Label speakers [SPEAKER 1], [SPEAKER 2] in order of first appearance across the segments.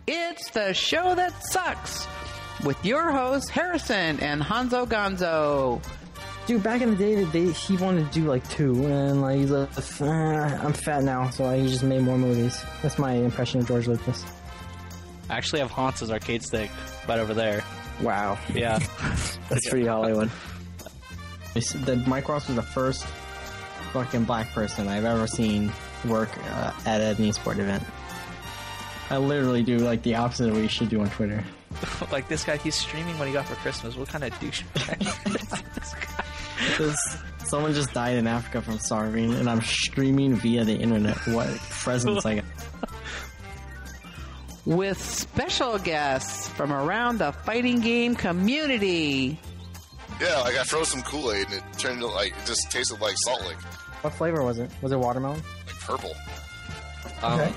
[SPEAKER 1] It's the show that sucks with your hosts Harrison and Honzo Gonzo.
[SPEAKER 2] Dude, back in the day, he wanted to do like 2, and like he's like, I'm fat now, so he just made more movies. That's my impression of George Lucas.
[SPEAKER 3] I actually have Hans's arcade stick right over there.
[SPEAKER 2] Wow.
[SPEAKER 3] Yeah.
[SPEAKER 2] That's pretty Hollywood. Mike Ross was the first fucking black person I've ever seen work at an esport event. I literally do like the opposite of what you should do on Twitter.
[SPEAKER 3] Like this guy, he's streaming what he got for Christmas. What kind of douchebag is this guy?
[SPEAKER 2] Someone just died in Africa from starving, and I'm streaming via the internet. What presents I got?
[SPEAKER 1] With special guests from around the fighting game community.
[SPEAKER 4] Yeah, like I froze some Kool-Aid and it turned into like, it just tasted like Salt Lake.
[SPEAKER 2] What flavor was it? Was it watermelon?
[SPEAKER 4] Like purple.
[SPEAKER 3] Okay.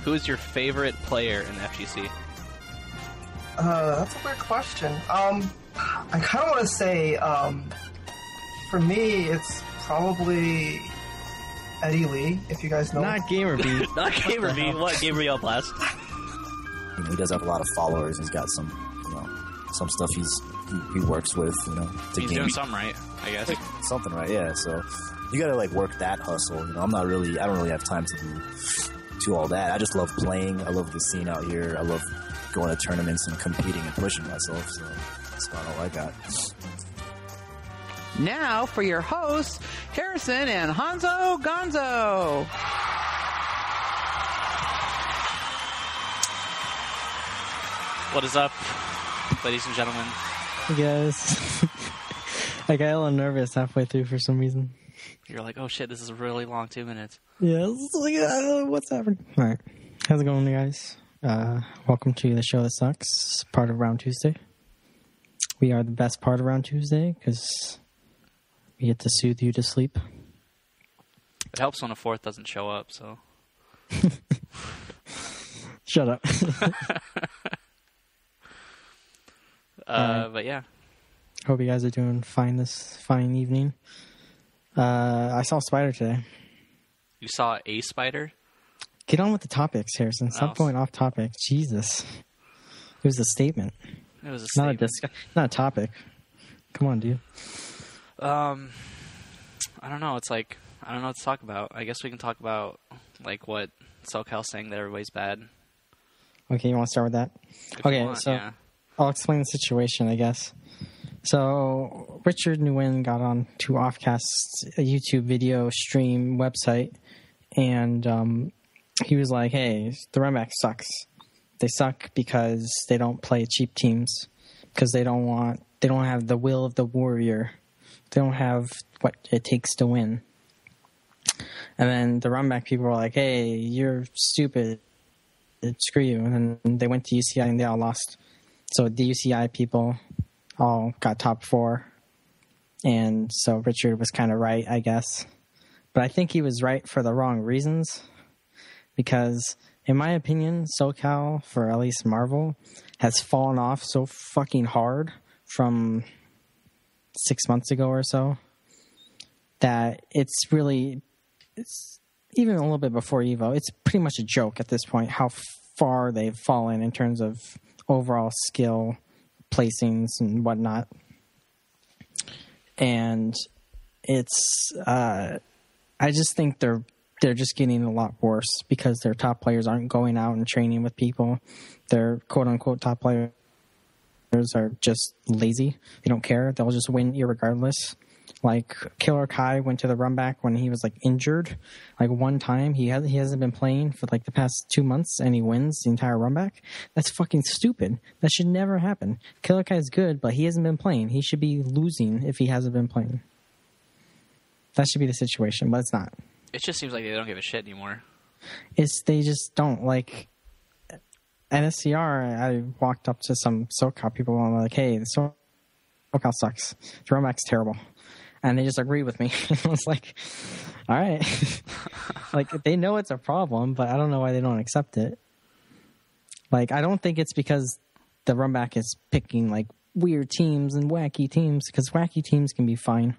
[SPEAKER 3] Who's your favorite player in the FGC?
[SPEAKER 5] That's a weird question. I kind of want to say, for me, it's probably Eddie Lee, if you guys know.
[SPEAKER 2] Not Gamer B.
[SPEAKER 3] Not Gamer B. What? Gamer B Blast?
[SPEAKER 6] He does have a lot of followers. He's got some, some stuff he works with, to
[SPEAKER 3] He's doing something right, I guess.
[SPEAKER 6] Something right, yeah. So you gotta like work that hustle. I don't really have time to do all that. I just love playing. I love the scene out here. I love going to tournaments and competing and pushing myself. So that's about all I got.
[SPEAKER 1] Now for your hosts, Harrison and Honzo Gonzo.
[SPEAKER 3] What is up, ladies and gentlemen?
[SPEAKER 2] Hey guys. I got a little nervous halfway through for some reason.
[SPEAKER 3] You're like, oh shit, this is a really long 2 minutes.
[SPEAKER 2] Yeah, it's like, I don't know what's happening. Alright. How's it going, you guys? Welcome to the show that sucks, part of Round Tuesday. We are the best part of Round Tuesday because we get to soothe you to sleep.
[SPEAKER 3] It helps when a fourth doesn't show up, so.
[SPEAKER 2] Shut up.
[SPEAKER 3] But yeah.
[SPEAKER 2] Hope you guys are doing fine this fine evening. I saw a spider today.
[SPEAKER 3] You saw a spider?
[SPEAKER 2] Get on with the topics, Harrison. Stop going off topic. Jesus. It was a statement.
[SPEAKER 3] It was a statement.
[SPEAKER 2] Not a topic. Come on, dude.
[SPEAKER 3] I don't know. It's like, I don't know what to talk about. I guess we can talk about, like, what SoCal's saying that everybody's bad.
[SPEAKER 2] Okay, you want to start with that?
[SPEAKER 3] If
[SPEAKER 2] okay,
[SPEAKER 3] want,
[SPEAKER 2] so
[SPEAKER 3] yeah.
[SPEAKER 2] I'll explain the situation, I guess. So, Richard Nguyen got on to Offcast's YouTube video stream website, and he was like, hey, the Runback sucks. They suck because they don't play cheap teams, because they don't have the will of the warrior. They don't have what it takes to win. And then the Runback people were like, hey, you're stupid. Screw you. And then they went to UCI and they all lost. So the UCI people all got top 4. And so Richard was kind of right, I guess. But I think he was right for the wrong reasons. Because, in my opinion, SoCal, for at least Marvel, has fallen off so fucking hard from 6 months ago or so that it's even a little bit before Evo, it's pretty much a joke at this point how far they've fallen in terms of overall skill, placings, and whatnot. And it's, I just think they're just getting a lot worse because their top players aren't going out and training with people. Their quote-unquote top players are just lazy. They don't care. They'll just win irregardless. Like, Killer Kai went to the Runback when he was, like, injured. Like, one time, he hasn't been playing for, like, the past 2 months, and he wins the entire Runback. That's fucking stupid. That should never happen. Killer Kai is good, but he hasn't been playing. He should be losing if he hasn't been playing. That should be the situation, but it's not.
[SPEAKER 3] It just seems like they don't give a shit anymore.
[SPEAKER 2] They just don't. Like, at SCR, I walked up to some SoCal people and I'm like, hey, SoCal sucks. The Runback's terrible. And they just agreed with me. I was like, all right. Like, they know it's a problem, but I don't know why they don't accept it. Like, I don't think it's because the Runback is picking, like, weird teams and wacky teams, because wacky teams can be fine.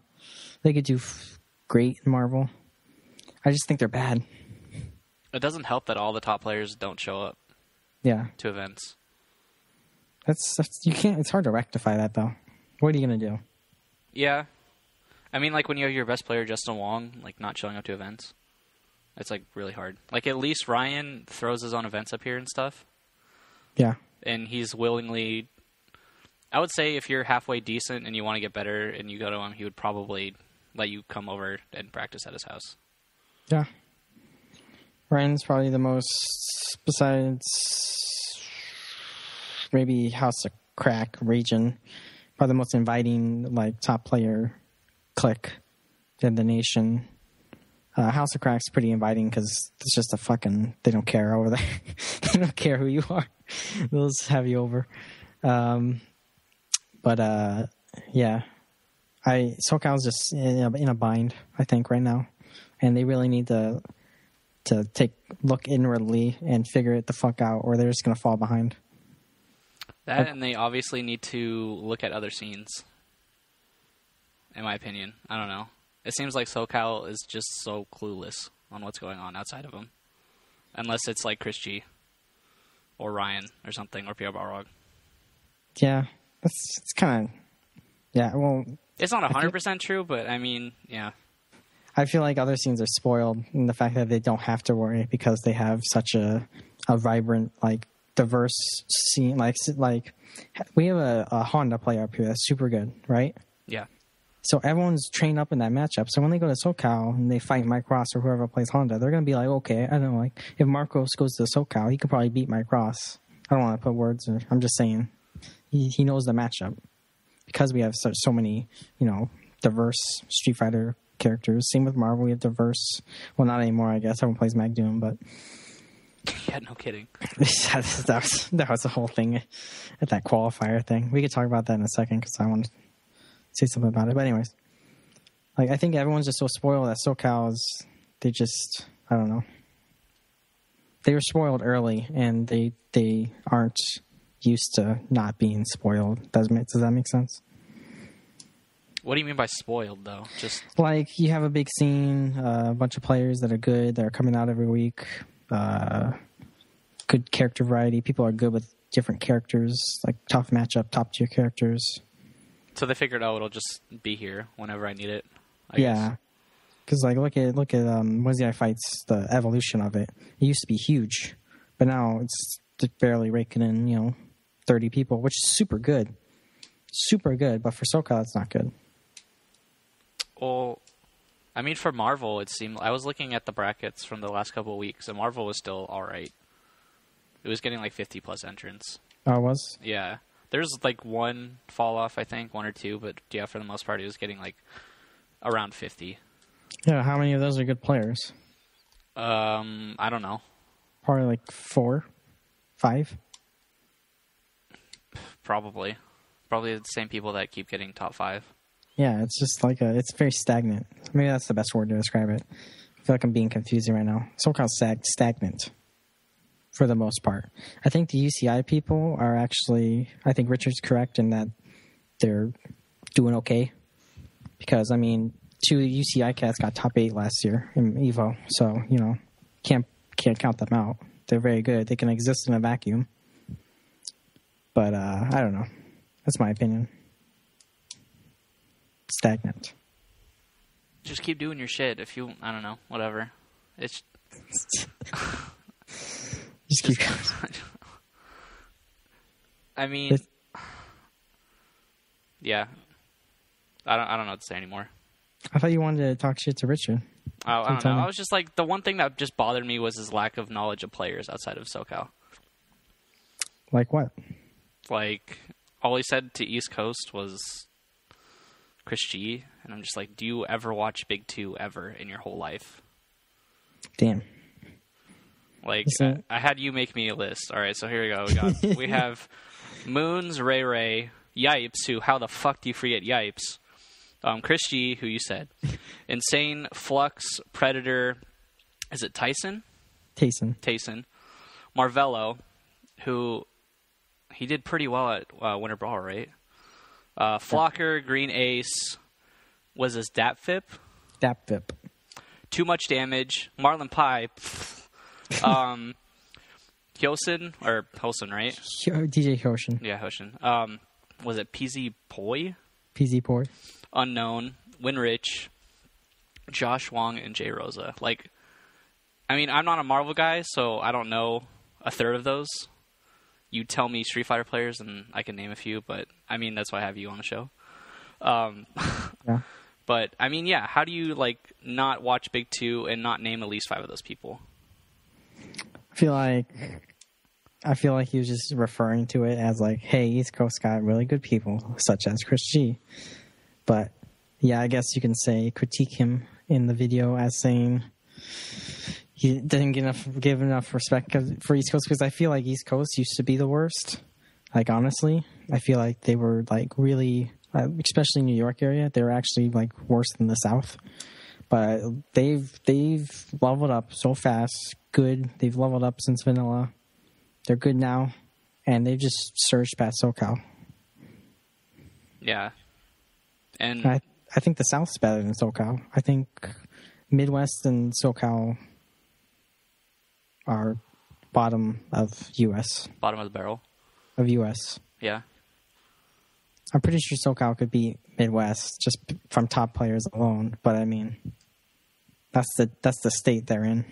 [SPEAKER 2] They could do great in Marvel. I just think they're bad.
[SPEAKER 3] It doesn't help that all the top players don't show up.
[SPEAKER 2] Yeah.
[SPEAKER 3] to events.
[SPEAKER 2] That's you can't. It's hard to rectify that though. What are you gonna do?
[SPEAKER 3] Yeah. I mean, like, when you have your best player, Justin Wong, like, not showing up to events, it's, like, really hard. Like, at least Ryan throws his own events up here and stuff.
[SPEAKER 2] Yeah.
[SPEAKER 3] And he's willingly... I would say if you're halfway decent and you want to get better and you go to him, he would probably let you come over and practice at his house.
[SPEAKER 2] Yeah. Ryan's probably the most, besides maybe House of Crack region, probably the most inviting, like, top player clique in the nation. House of Crack's pretty inviting because it's just a fucking... They don't care over there. They don't care who you are. They'll just have you over. But yeah. SoCal's just in a bind, I think, right now. And they really need to look inwardly and figure it the fuck out, or they're just going to fall behind.
[SPEAKER 3] That, and they obviously need to look at other scenes, in my opinion. I don't know. It seems like SoCal is just so clueless on what's going on outside of them. Unless it's like Chris G. Or Ryan or something, or Pierre Barrog.
[SPEAKER 2] Yeah. It's kind of... Yeah, well...
[SPEAKER 3] It's not 100% true, but I mean, yeah.
[SPEAKER 2] I feel like other scenes are spoiled in the fact that they don't have to worry because they have such a vibrant, like, diverse scene. Like we have a Honda player up here that's super good, right?
[SPEAKER 3] Yeah.
[SPEAKER 2] So everyone's trained up in that matchup. So when they go to SoCal and they fight Mike Ross or whoever plays Honda, they're going to be like, okay, I don't know, like, if Marcos goes to SoCal, he could probably beat Mike Ross. I don't want to put words in. I'm just saying he knows the matchup. Because we have so many, diverse Street Fighter characters. Same with Marvel, we have diverse... Well, not anymore, I guess. Everyone plays Magdoom, but...
[SPEAKER 3] Yeah, no kidding.
[SPEAKER 2] that was the whole thing at that qualifier thing. We could talk about that in a second because I want to say something about it. But anyways, like, I think everyone's just so spoiled that SoCal is... They just... I don't know. They were spoiled early, and they aren't used to not being spoiled. Does that make sense?
[SPEAKER 3] What do you mean by spoiled, though? Just
[SPEAKER 2] like, you have a big scene, a bunch of players that are good, that are coming out every week, good character variety. People are good with different characters, like tough matchup, top tier characters.
[SPEAKER 3] So they figured, it'll just be here whenever I need it. I
[SPEAKER 2] yeah,
[SPEAKER 3] guess.
[SPEAKER 2] Because like look at Wednesday Fights, the evolution of it. It used to be huge, but now it's just barely raking in 30 people, which is super good. But for SoCal, it's not good.
[SPEAKER 3] Well, I mean, for Marvel, it seemed... I was looking at the brackets from the last couple of weeks, and Marvel was still alright. It was getting like 50-plus entrants.
[SPEAKER 2] Oh, it was?
[SPEAKER 3] Yeah. There's like one fall-off, I think, one or two, but yeah, for the most part, it was getting like around 50.
[SPEAKER 2] Yeah, how many of those are good players?
[SPEAKER 3] I don't know.
[SPEAKER 2] Probably like 4, 5?
[SPEAKER 3] Probably the same people that keep getting top 5.
[SPEAKER 2] Yeah, it's just like it's very stagnant. Maybe that's the best word to describe it. I feel like I'm being confusing right now. SoCal's stagnant for the most part. I think the UCI people are actually... I think Richard's correct in that they're doing okay. Because, I mean, 2 UCI cats got top 8 last year in EVO. So, can't count them out. They're very good. They can exist in a vacuum. But, I don't know. That's my opinion. Stagnant.
[SPEAKER 3] Just keep doing your shit if you... I don't know. Whatever. It's...
[SPEAKER 2] Just keep going.
[SPEAKER 3] I mean... Yeah. I don't know what to say anymore.
[SPEAKER 2] I thought you wanted to talk shit to Richard.
[SPEAKER 3] Oh, I don't know. I was just like... The one thing that just bothered me was his lack of knowledge of players outside of SoCal.
[SPEAKER 2] Like what?
[SPEAKER 3] Like, all he said to East Coast was Chris G, and I'm just like, do you ever watch Big 2 ever in your whole life?
[SPEAKER 2] Damn.
[SPEAKER 3] Like, I had you make me a list. All right, so here we go. We have Moons, Ray, Yipes, who, how the fuck do you forget Yipes? Chris G, who you said. Insane, Flux, Predator, is it Tyson? Tayson. Marvello, who... He did pretty well at Winter Brawl, right? Flocker, Green Ace, was this Dapfip?
[SPEAKER 2] Dapfip.
[SPEAKER 3] Too Much Damage, Marlon Pie, Hyosin, or Hosen, right?
[SPEAKER 2] DJ Hoshin.
[SPEAKER 3] Yeah, Hoshin. Was it PZ Poi?
[SPEAKER 2] PZ Poi.
[SPEAKER 3] Unknown, Winrich, Josh Wong, and Jay Rosa. Like, I mean, I'm not a Marvel guy, so I don't know a third of those. You tell me Street Fighter players, and I can name a few, but, I mean, that's why I have you on the show.
[SPEAKER 2] Yeah.
[SPEAKER 3] But, I mean, yeah, how do you, like, not watch Big 2 and not name at least 5 of those people?
[SPEAKER 2] I feel like he was just referring to it as like, hey, East Coast got really good people, such as Chris G. But, yeah, I guess you can critique him in the video as saying he didn't give enough respect for East Coast, because I feel like East Coast used to be the worst. Like, honestly, I feel like they were, like, really, especially New York area, they were actually, like, worse than the South. But they've leveled up so fast. Good. They've leveled up since Vanilla. They're good now. And they've just surged past SoCal.
[SPEAKER 3] Yeah. And
[SPEAKER 2] I think the South's better than SoCal. I think Midwest and SoCal are bottom of U.S.
[SPEAKER 3] bottom of the barrel.
[SPEAKER 2] Of U.S.
[SPEAKER 3] Yeah.
[SPEAKER 2] I'm pretty sure SoCal could beat Midwest just from top players alone. But, I mean, that's the state they're in.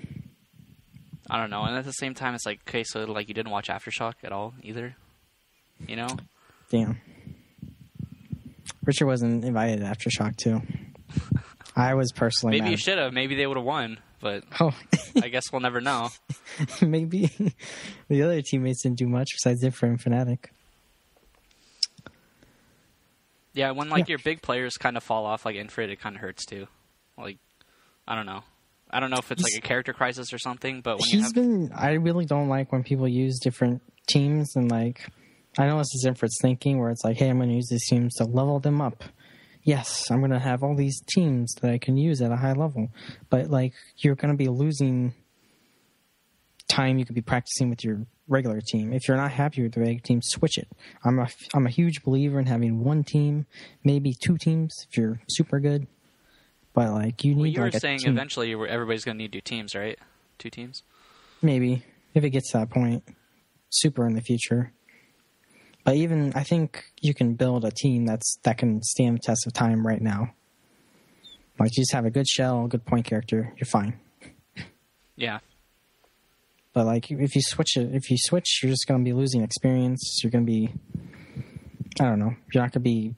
[SPEAKER 3] I don't know. And at the same time, it's like, okay, so like you didn't watch Aftershock at all either? You know?
[SPEAKER 2] Damn. Richard wasn't invited to Aftershock, too. I was personally
[SPEAKER 3] Maybe
[SPEAKER 2] mad.
[SPEAKER 3] you should have. Maybe they would have won. But I guess we'll never know.
[SPEAKER 2] Maybe the other teammates didn't do much besides Differ and Fnatic.
[SPEAKER 3] Yeah, when like your big players kind of fall off, like Infrared, it kind of hurts too. Like, I don't know. I don't know if it's like a character crisis or something, but when
[SPEAKER 2] I really don't like when people use different teams and like, I know this is Infrared's thinking where it's like, hey, I'm going to use these teams to level them up. Yes, I'm going to have all these teams that I can use at a high level, but like you're going to be losing time you could be practicing with your regular team. If you're not happy with the regular team, switch it. I'm a huge believer in having one team, maybe two teams if you're super good. But like you need.
[SPEAKER 3] You were
[SPEAKER 2] like
[SPEAKER 3] saying eventually everybody's going to need 2 teams, right? 2 teams.
[SPEAKER 2] Maybe if it gets to that point, super in the future. But even I think you can build a team that can stand the test of time right now. Like you just have a good shell, a good point character, you're fine.
[SPEAKER 3] Yeah.
[SPEAKER 2] But like if you switch, you're just going to be losing experience. You're going to be, I don't know, you're not going to be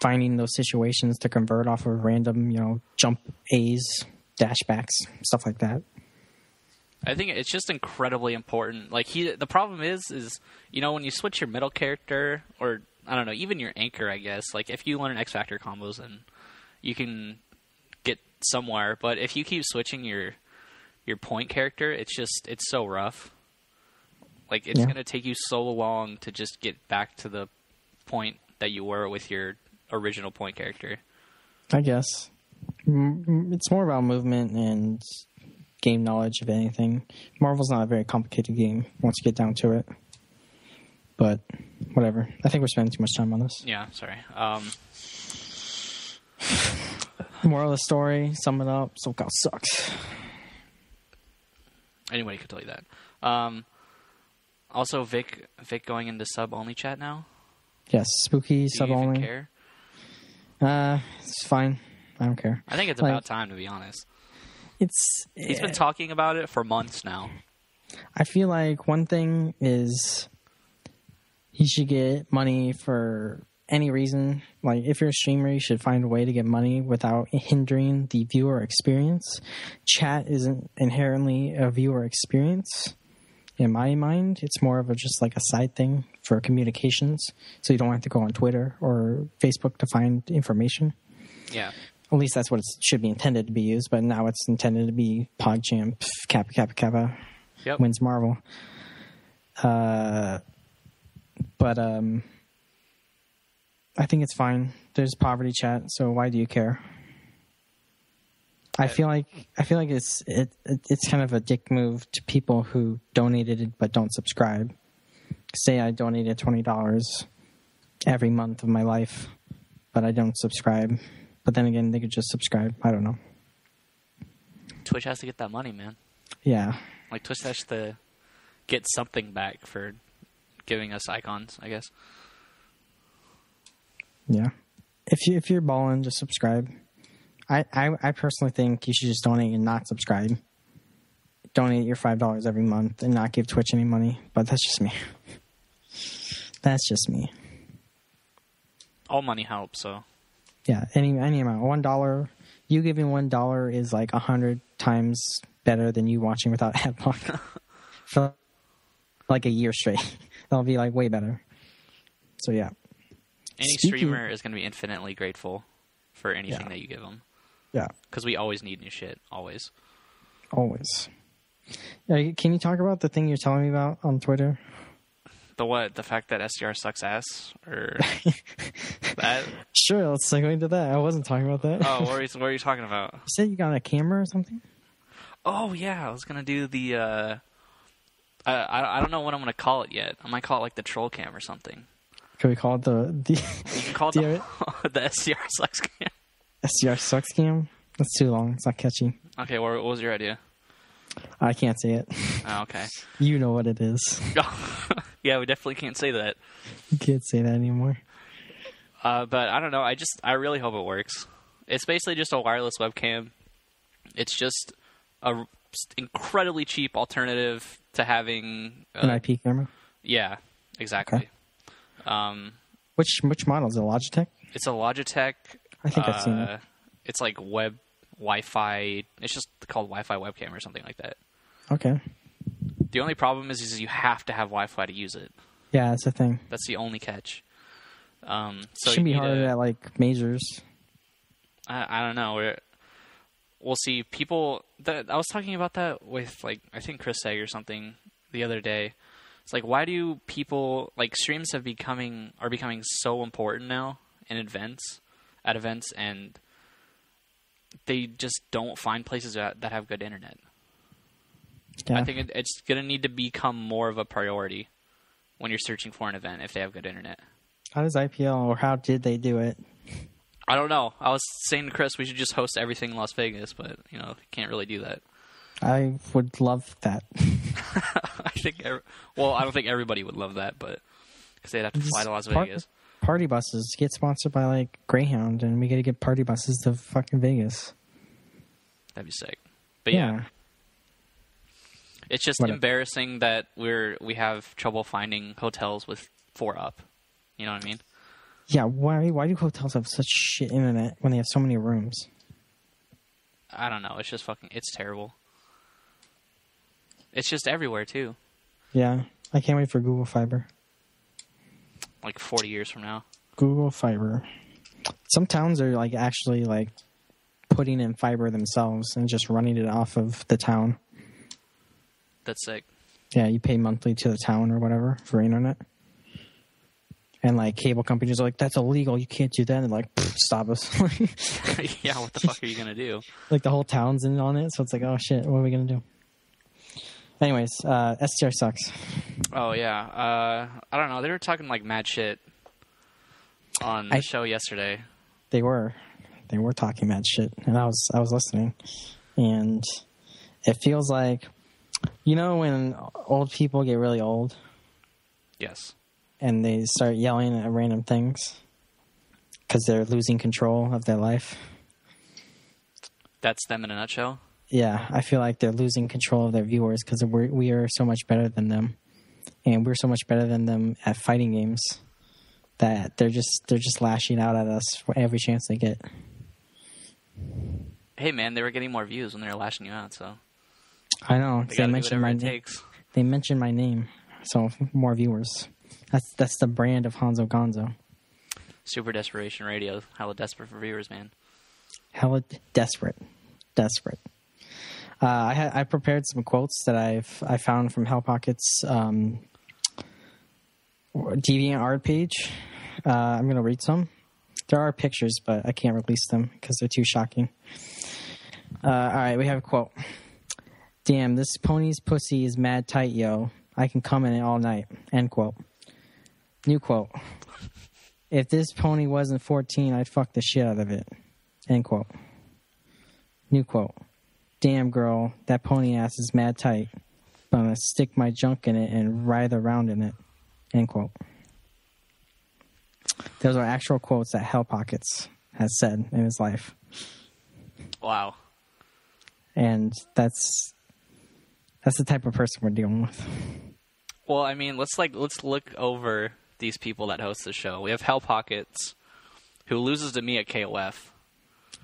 [SPEAKER 2] finding those situations to convert off of random, jump A's, dashbacks, stuff like that.
[SPEAKER 3] I think it's just incredibly important. Like the problem is when you switch your middle character, or I don't know, even your anchor, I guess. Like if you learn X Factor combos, then you can get somewhere. But if you keep switching your point character, it's so rough. Like it's going to take you so long to just get back to the point that you were with your original point character.
[SPEAKER 2] I guess it's more about movement and game knowledge, if anything. Marvel's not a very complicated game once you get down to it. But whatever. I think we're spending too much time on this.
[SPEAKER 3] Yeah, sorry.
[SPEAKER 2] Moral of the story, sum it up, SoCal sucks.
[SPEAKER 3] Anybody could tell you that. Also, Vic going into sub-only chat now?
[SPEAKER 2] Yes, spooky,
[SPEAKER 3] Do
[SPEAKER 2] sub-only.
[SPEAKER 3] you even care?
[SPEAKER 2] It's fine. I don't care.
[SPEAKER 3] I think it's about time, to be honest. He's been talking about it for months now.
[SPEAKER 2] I feel like one thing is he should get money for any reason. Like, if you're a streamer, you should find a way to get money without hindering the viewer experience. Chat isn't inherently a viewer experience. In my mind, it's more of just like a side thing for communications. So you don't have to go on Twitter or Facebook to find information.
[SPEAKER 3] Yeah.
[SPEAKER 2] At least that's what it should be intended to be used, but now it's intended to be PogChamp, Kappa, wins Marvel. But I think it's fine. There's poverty chat, so why do you care? I feel like it's kind of a dick move to people who donated but don't subscribe. Say I donated $20 every month of my life, but I don't subscribe. But then again, they could just subscribe. I don't know.
[SPEAKER 3] Twitch has to get that money, man.
[SPEAKER 2] Yeah.
[SPEAKER 3] Like, Twitch has to get something back for giving us icons, I guess.
[SPEAKER 2] Yeah. If you're balling, just subscribe. I personally think you should just donate and not subscribe. Donate your $5 every month and not give Twitch any money. But that's just me. That's just me.
[SPEAKER 3] All money helps, so.
[SPEAKER 2] Yeah, any amount. $1. You giving $1 is like 100 times better than you watching without ad block for like a year straight. That'll be like way better. So yeah.
[SPEAKER 3] Any streamer is going to be infinitely grateful for anything that you give them.
[SPEAKER 2] Yeah.
[SPEAKER 3] Because we always need new shit. Always.
[SPEAKER 2] Always. Yeah, can you talk about the thing you're telling me about on Twitter?
[SPEAKER 3] The what? The fact that SDR sucks ass? Or that?
[SPEAKER 2] Sure, let's segue into that. I wasn't talking about that.
[SPEAKER 3] Oh, what are you talking about?
[SPEAKER 2] You said you got a camera or something?
[SPEAKER 3] Oh, yeah. I was going to do the... I don't know what I'm going to call it yet. I might call it like the troll cam or something.
[SPEAKER 2] Can we call it the
[SPEAKER 3] You can call it the SDR sucks cam.
[SPEAKER 2] SDR sucks cam? That's too long. It's not catchy.
[SPEAKER 3] Okay, what was your idea?
[SPEAKER 2] I can't say it.
[SPEAKER 3] Oh, okay.
[SPEAKER 2] You know what it is.
[SPEAKER 3] Yeah, we definitely can't say that.
[SPEAKER 2] You can't say that anymore.
[SPEAKER 3] But I don't know. I really hope it works. It's basically just a wireless webcam. It's just a incredibly cheap alternative to having
[SPEAKER 2] an IP camera.
[SPEAKER 3] Yeah, exactly.
[SPEAKER 2] Okay. Which model is it? Logitech?
[SPEAKER 3] It's a Logitech.
[SPEAKER 2] I think I've seen it.
[SPEAKER 3] It's like web Wi-Fi. It's just called Wi-Fi webcam or something like that.
[SPEAKER 2] Okay.
[SPEAKER 3] The only problem is you have to have Wi-Fi to use it.
[SPEAKER 2] Yeah, that's the thing.
[SPEAKER 3] That's the only catch. So
[SPEAKER 2] it should be harder at like majors.
[SPEAKER 3] I don't know. We'll see. People. I was talking about that with like I think Chris Egg or something the other day. It's like, why do people like streams are becoming so important now at events, and they just don't find places that have good internet. Yeah. I think it's going to need to become more of a priority when you're searching for an event if they have good internet.
[SPEAKER 2] How does IPL, or how did they do it?
[SPEAKER 3] I don't know. I was saying to Chris we should just host everything in Las Vegas, but can't really do that.
[SPEAKER 2] I would love that.
[SPEAKER 3] I don't think everybody would love that, but because they'd have to fly to Las Vegas.
[SPEAKER 2] Party buses get sponsored by like Greyhound, and we got to get party buses to fucking Vegas.
[SPEAKER 3] That'd be sick. But yeah. It's just embarrassing that we have trouble finding hotels with 4 up. You know what I mean?
[SPEAKER 2] Yeah. Why do hotels have such shit internet when they have so many rooms?
[SPEAKER 3] I don't know. It's just it's terrible. It's just everywhere too.
[SPEAKER 2] Yeah. I can't wait for Google Fiber.
[SPEAKER 3] Like 40 years from now.
[SPEAKER 2] Google Fiber. Some towns are like actually like putting in fiber themselves and just running it off of the town.
[SPEAKER 3] That's sick.
[SPEAKER 2] Yeah, you pay monthly to the town or whatever for internet. And like cable companies are like, that's illegal. You can't do that. And they're like, stop us.
[SPEAKER 3] Yeah, what the fuck are you going to do?
[SPEAKER 2] Like the whole town's in on it. So it's like, oh shit, what are we going to do? Anyways, STR sucks.
[SPEAKER 3] Oh, yeah. I don't know. They were talking like mad shit on the show yesterday.
[SPEAKER 2] They were talking mad shit. And I was listening. And it feels like, when old people get really old?
[SPEAKER 3] Yes.
[SPEAKER 2] And they start yelling at random things because they're losing control of their life.
[SPEAKER 3] That's them in a nutshell?
[SPEAKER 2] Yeah, I feel like they're losing control of their viewers because we are so much better than them, and we're so much better than them at fighting games that they're just lashing out at us for every chance they get.
[SPEAKER 3] Hey man, they were getting more views when they were lashing you out, so
[SPEAKER 2] I know they mentioned my
[SPEAKER 3] name.
[SPEAKER 2] They mentioned my name, so more viewers. That's the brand of Honzo Gonzo.
[SPEAKER 3] Super Desperation Radio, hella desperate for viewers, man.
[SPEAKER 2] Hella desperate. I prepared some quotes that I found from Hell Pocket's DeviantArt page. I'm going to read some. There are pictures, but I can't release them because they're too shocking. All right, we have a quote. Damn, this pony's pussy is mad tight, yo. I can come in it all night. End quote. New quote. If this pony wasn't 14, I'd fuck the shit out of it. End quote. New quote. Damn, girl, that pony ass is mad tight. I'm going to stick my junk in it and writhe around in it. End quote. Those are actual quotes that Hell Pockets has said in his life.
[SPEAKER 3] Wow.
[SPEAKER 2] And that's the type of person we're dealing with.
[SPEAKER 3] Well, I mean, let's look over these people that host the show. We have Hell Pockets, who loses to me at KOF.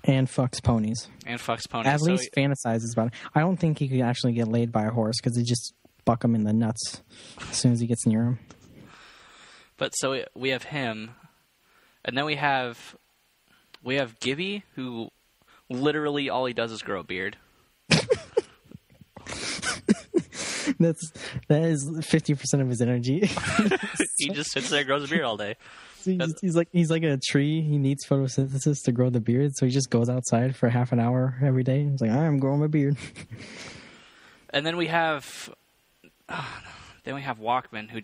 [SPEAKER 2] And fucks ponies.
[SPEAKER 3] At
[SPEAKER 2] least fantasizes about it. I don't think he could actually get laid by a horse because he just buck him in the nuts as soon as he gets near him.
[SPEAKER 3] But so we have him, and then we have Gibby, who literally all he does is grow a beard.
[SPEAKER 2] That is 50% of his energy.
[SPEAKER 3] He just sits there and grows a beard all day.
[SPEAKER 2] So he's like a tree. He needs photosynthesis to grow the beard, so he just goes outside for half an hour every day. He's like, I'm growing my beard.
[SPEAKER 3] And then we have Walkman, who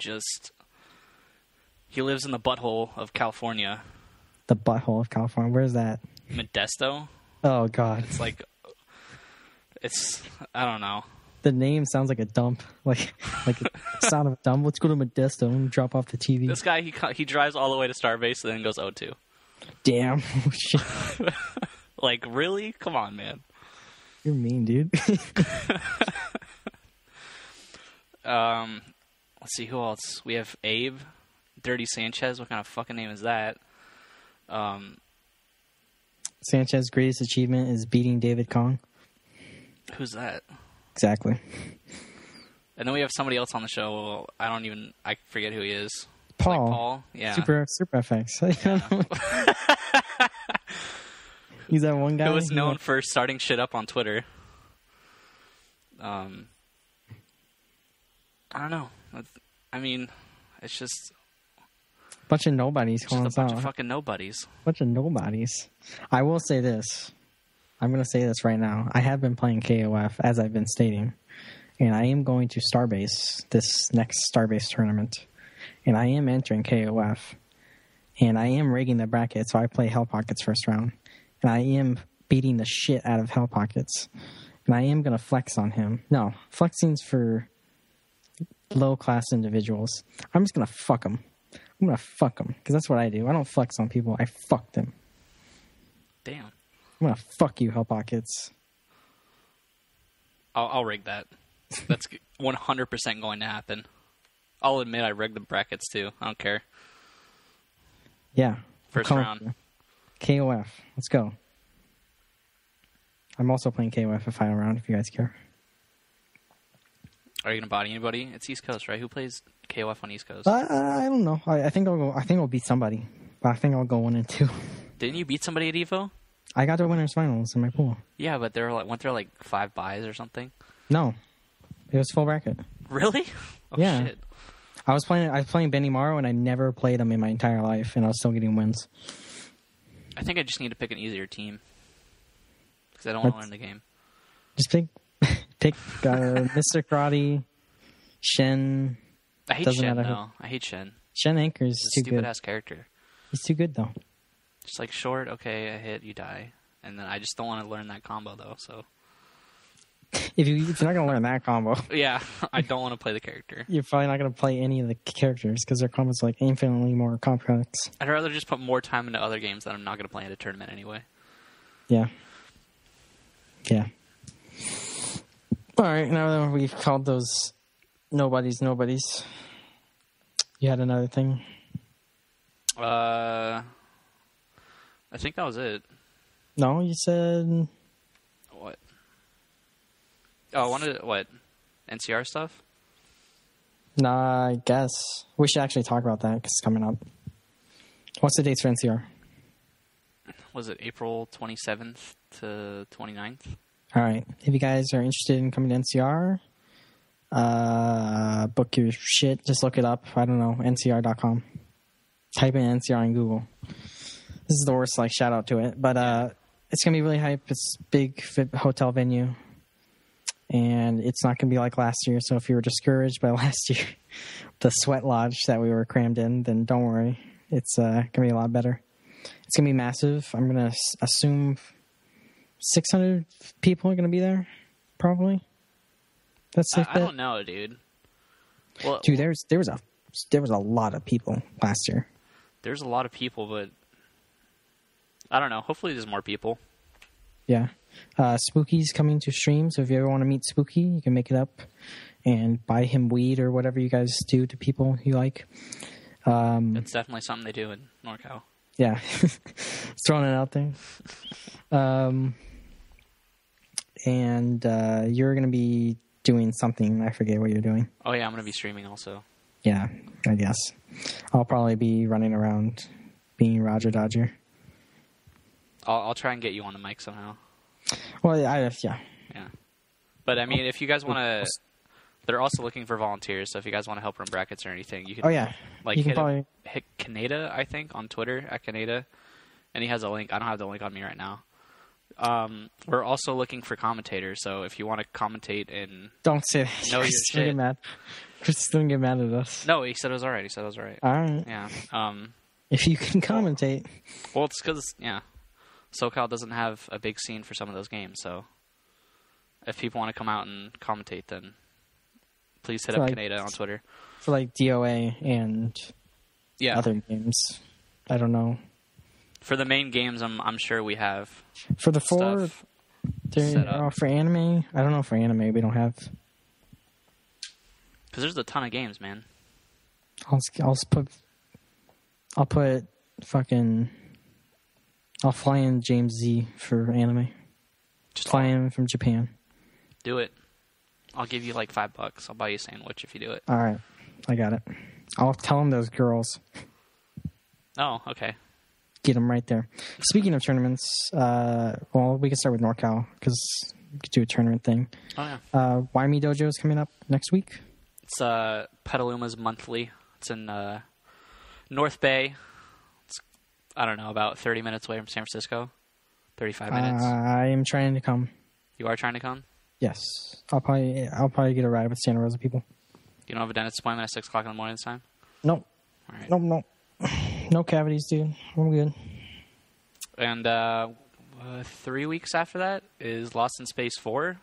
[SPEAKER 3] he lives in the butthole of California.
[SPEAKER 2] The butthole of California. Where's that?
[SPEAKER 3] Modesto.
[SPEAKER 2] Oh God.
[SPEAKER 3] I don't know.
[SPEAKER 2] The name sounds like a dump, like a sound of a dump. Let's go to Modesto and drop off the TV.
[SPEAKER 3] This guy, he drives all the way to Starbase and then goes O2.
[SPEAKER 2] Damn. Shit.
[SPEAKER 3] Like, really? Come on, man.
[SPEAKER 2] You're mean, dude.
[SPEAKER 3] Let's see, who else? We have Abe, Dirty Sanchez. What kind of fucking name is that?
[SPEAKER 2] Sanchez's greatest achievement is beating David Kong.
[SPEAKER 3] Who's that?
[SPEAKER 2] Exactly.
[SPEAKER 3] And then we have somebody else on the show. I forget who he is.
[SPEAKER 2] Paul.
[SPEAKER 3] Like Paul? Yeah.
[SPEAKER 2] Super FX. Yeah. He's that one guy
[SPEAKER 3] who was known for starting shit up on Twitter. I don't know. I mean, it's just
[SPEAKER 2] a bunch of nobodies.
[SPEAKER 3] Just a bunch of fucking nobodies.
[SPEAKER 2] Bunch of nobodies. I will say this. I'm going to say this right now. I have been playing KOF, as I've been stating, and I am going to Starbase, this next Starbase tournament, and I am entering KOF, and I am rigging the bracket, so I play Hell Pockets first round, and I am beating the shit out of Hell Pockets, and I am going to flex on him. No, flexing's for low-class individuals. I'm just going to fuck him. I'm going to fuck him, because that's what I do. I don't flex on people. I fuck them.
[SPEAKER 3] Damn.
[SPEAKER 2] I'm gonna fuck you, Hell Pockets.
[SPEAKER 3] I'll rig that. That's 100% going to happen. I'll admit I rigged the brackets too. I don't care.
[SPEAKER 2] Yeah.
[SPEAKER 3] First round.
[SPEAKER 2] KOF. Let's go. I'm also playing KOF at final round if you guys care.
[SPEAKER 3] Are you gonna body anybody? It's East Coast, right? Who plays KOF on East Coast?
[SPEAKER 2] I don't know. I think I'll go. I think I'll beat somebody, but I think I'll go 1-2.
[SPEAKER 3] Didn't you beat somebody at Evo?
[SPEAKER 2] I got to winners finals in my pool.
[SPEAKER 3] Yeah, but weren't there like 5 buys or something?
[SPEAKER 2] No, it was full bracket.
[SPEAKER 3] Really? Oh,
[SPEAKER 2] yeah.
[SPEAKER 3] Shit.
[SPEAKER 2] I was playing Benny Morrow, and I never played him in my entire life, and I was still getting wins.
[SPEAKER 3] I think I just need to pick an easier team because I don't want to learn the game.
[SPEAKER 2] Just pick Mr. Karate, Shen.
[SPEAKER 3] I hate Shen though. I hate Shen.
[SPEAKER 2] Shen Anchor's
[SPEAKER 3] He's
[SPEAKER 2] too
[SPEAKER 3] a stupid
[SPEAKER 2] good.
[SPEAKER 3] Ass character.
[SPEAKER 2] He's too good though.
[SPEAKER 3] Just like short, okay, I hit, you die. And then I just don't want to learn that combo, though, so...
[SPEAKER 2] If you're not going to learn that combo...
[SPEAKER 3] Yeah, I don't want to play the character.
[SPEAKER 2] You're probably not going to play any of the characters, because their combos are like infinitely more complex.
[SPEAKER 3] I'd rather just put more time into other games that I'm not going to play at a tournament anyway.
[SPEAKER 2] Yeah. Yeah. Alright, now that we've called those nobodies, you had another thing?
[SPEAKER 3] I think that was it.
[SPEAKER 2] No, you said...
[SPEAKER 3] What? Oh, I wanted... What? NCR stuff?
[SPEAKER 2] Nah, I guess. We should actually talk about that, because it's coming up. What's the dates for NCR?
[SPEAKER 3] Was it April 27th to 29th?
[SPEAKER 2] Alright. If you guys are interested in coming to NCR, book your shit. Just look it up. I don't know. NCR.com. Type in NCR in Google. This is the worst shout out to it, but it's gonna be really hype. It's a big hotel venue, and it's not gonna be like last year. So if you were discouraged by last year, the sweat lodge that we were crammed in, then don't worry. It's gonna be a lot better. It's gonna be massive. I'm gonna assume 600 people are gonna be there, probably. That's like
[SPEAKER 3] I don't know, dude. Well,
[SPEAKER 2] dude, there was a lot of people last year.
[SPEAKER 3] There's a lot of people, but I don't know. Hopefully, there's more people.
[SPEAKER 2] Yeah. Spooky's coming to stream, so if you ever want to meet Spooky, you can make it up and buy him weed or whatever you guys do to people you like.
[SPEAKER 3] That's definitely something they do in NorCal.
[SPEAKER 2] Yeah. Throwing it out there. And you're going to be doing something. I forget what you're doing.
[SPEAKER 3] Oh, yeah, I'm going to be streaming also.
[SPEAKER 2] Yeah, I guess. I'll probably be running around being Roger Dodger.
[SPEAKER 3] I'll try and get you on the mic somehow.
[SPEAKER 2] Well, yeah.
[SPEAKER 3] Yeah. But, I mean, if you guys want to... They're also looking for volunteers, so if you guys want to help run brackets or anything, you can...
[SPEAKER 2] Oh, yeah.
[SPEAKER 3] Like,
[SPEAKER 2] you can
[SPEAKER 3] hit Kaneda, I think, on Twitter, at Kaneda. And he has a link. I don't have the link on me right now. We're also looking for commentators, so if you want to commentate and...
[SPEAKER 2] Don't say that.
[SPEAKER 3] Know your
[SPEAKER 2] Chris
[SPEAKER 3] shit.
[SPEAKER 2] Get mad. Chris didn't get mad at us.
[SPEAKER 3] No, he said it was alright.
[SPEAKER 2] All right.
[SPEAKER 3] Yeah.
[SPEAKER 2] If you can commentate.
[SPEAKER 3] Well, it's because, SoCal doesn't have a big scene for some of those games, so if people want to come out and commentate, then please hit up Kaneda on Twitter.
[SPEAKER 2] For like DOA and other games. I don't know.
[SPEAKER 3] For the main games, I'm sure we have
[SPEAKER 2] for the four
[SPEAKER 3] set up.
[SPEAKER 2] For anime, I don't know. For anime, we don't have.
[SPEAKER 3] Because there's a ton of games, man.
[SPEAKER 2] I'll put fucking. I'll fly in James Z for anime. Just fly in from Japan.
[SPEAKER 3] Do it. I'll give you like $5. I'll buy you a sandwich if you do it.
[SPEAKER 2] All right, I got it. I'll tell them those girls.
[SPEAKER 3] Oh, okay.
[SPEAKER 2] Get them right there. Speaking of tournaments, well, we can start with NorCal because we could do a tournament thing.
[SPEAKER 3] Oh, yeah.
[SPEAKER 2] Why Me Dojo is coming up next week.
[SPEAKER 3] It's Petaluma's monthly. It's in North Bay. It's, I don't know, about 30 minutes away from San Francisco. 35 minutes.
[SPEAKER 2] I am trying to come.
[SPEAKER 3] You are trying to come?
[SPEAKER 2] Yes. I'll probably get a ride with Santa Rosa people.
[SPEAKER 3] You don't have a dentist appointment at 6 o'clock in the morning this time?
[SPEAKER 2] Nope.
[SPEAKER 3] All right.
[SPEAKER 2] Nope. No cavities, dude. I'm good.
[SPEAKER 3] And 3 weeks after that is Lost in Space 4.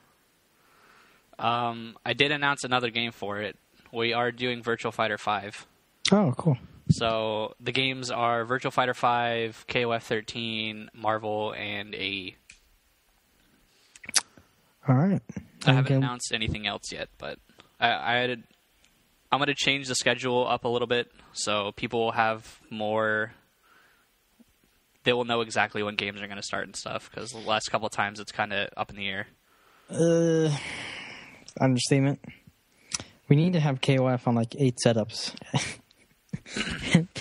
[SPEAKER 3] I did announce another game for it. We are doing Virtual Fighter 5.
[SPEAKER 2] Oh, cool.
[SPEAKER 3] So the games are Virtual Fighter 5, KOF 13, Marvel, and AE.
[SPEAKER 2] All right.
[SPEAKER 3] I haven't announced anything else yet, but I'm going to change the schedule up a little bit so people will have more. They will know exactly when games are going to start and stuff because the last couple of times it's kind of up in the air.
[SPEAKER 2] Understatement. We need to have KOF on like 8 setups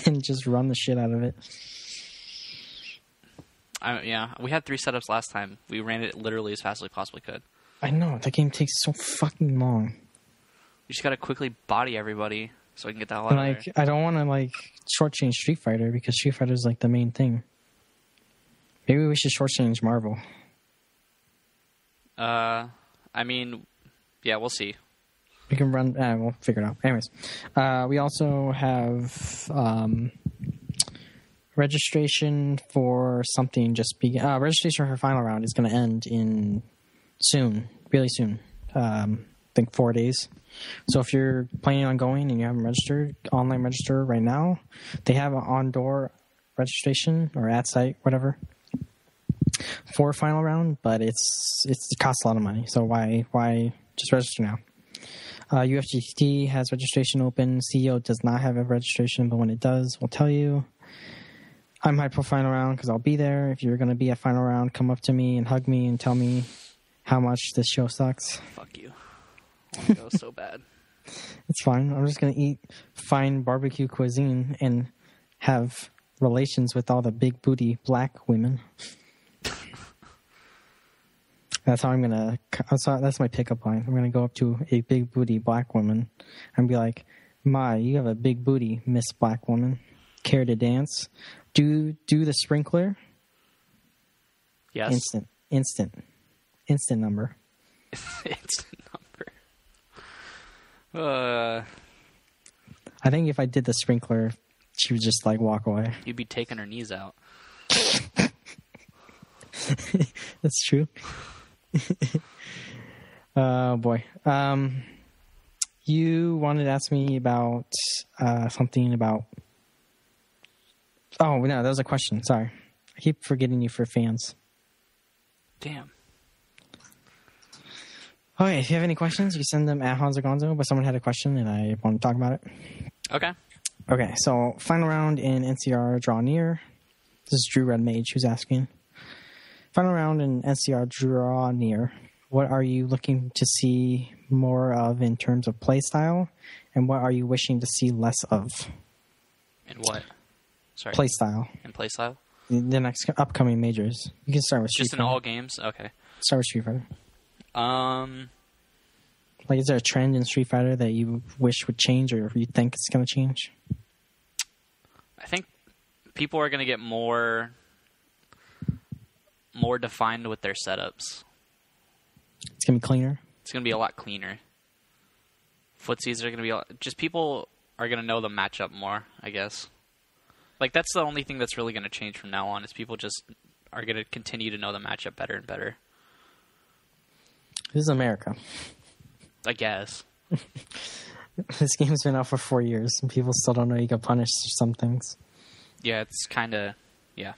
[SPEAKER 2] and just run the shit out of it.
[SPEAKER 3] Yeah, we had 3 setups last time. We ran it literally as fast as we possibly could.
[SPEAKER 2] I know. That game takes so fucking long.
[SPEAKER 3] You just got to quickly body everybody so we can get the hell out of there.
[SPEAKER 2] I don't want to shortchange Street Fighter because Street Fighter is like the main thing. Maybe we should shortchange Marvel.
[SPEAKER 3] I mean, yeah, we'll see.
[SPEAKER 2] We can run. We'll figure it out. Anyways, we also have registration for something. Registration for final round is going to end in really soon. I think 4 days. So if you're planning on going and you haven't registered, online register right now. They have an on-door registration or at site, whatever, for final round, but it costs a lot of money. So why just register now? UFGT has registration open. CEO does not have a registration, but when it does, we'll tell you. I'm hyped for final round because I'll be there. If you're going to be at final round, come up to me and hug me and tell me how much this show sucks.
[SPEAKER 3] Fuck you. I want to go so bad.
[SPEAKER 2] It's fine. I'm just going to eat fine barbecue cuisine and have relations with all the big booty black women. That's how I'm going to... That's my pickup line. I'm going to go up to a big booty black woman and be like, "My, you have a big booty, Miss Black Woman. Care to dance? Do the sprinkler?"
[SPEAKER 3] Yes.
[SPEAKER 2] Instant number.
[SPEAKER 3] Instant number.
[SPEAKER 2] I think if I did the sprinkler, she would just walk away.
[SPEAKER 3] You'd be taking her knees out.
[SPEAKER 2] That's true. Oh boy. You wanted to ask me about something about. Oh no, that was a question. Sorry, I keep forgetting you for fans.
[SPEAKER 3] Damn.
[SPEAKER 2] Okay, if you have any questions, you can send them at Honzo Gonzo. But someone had a question, and I want to talk about it.
[SPEAKER 3] Okay.
[SPEAKER 2] Okay, so final round in NCR Draw Near. This is Drew Red Mage who's asking. Final round in NCR Draw Near. What are you looking to see more of in terms of playstyle, and what are you wishing to see less of?
[SPEAKER 3] And what? Sorry.
[SPEAKER 2] Playstyle.
[SPEAKER 3] And playstyle?
[SPEAKER 2] The next upcoming majors. You can start with Street
[SPEAKER 3] Just in
[SPEAKER 2] Fighter.
[SPEAKER 3] all games? Okay.
[SPEAKER 2] Start with Street Fighter.
[SPEAKER 3] Like,
[SPEAKER 2] is there a trend in Street Fighter that you wish would change, or you think it's going to change?
[SPEAKER 3] I think people are going to get more defined with their setups.
[SPEAKER 2] It's going to be cleaner?
[SPEAKER 3] It's going to be a lot cleaner. Footsies are going to be... Just people are going to know the matchup more, I guess. Like, that's the only thing that's really going to change from now on, is people just are going to continue to know the matchup better and better.
[SPEAKER 2] This is America.
[SPEAKER 3] I guess.
[SPEAKER 2] This game's been out for 4 years, and people still don't know you got punished for some things.
[SPEAKER 3] Yeah, it's kind of... Yeah.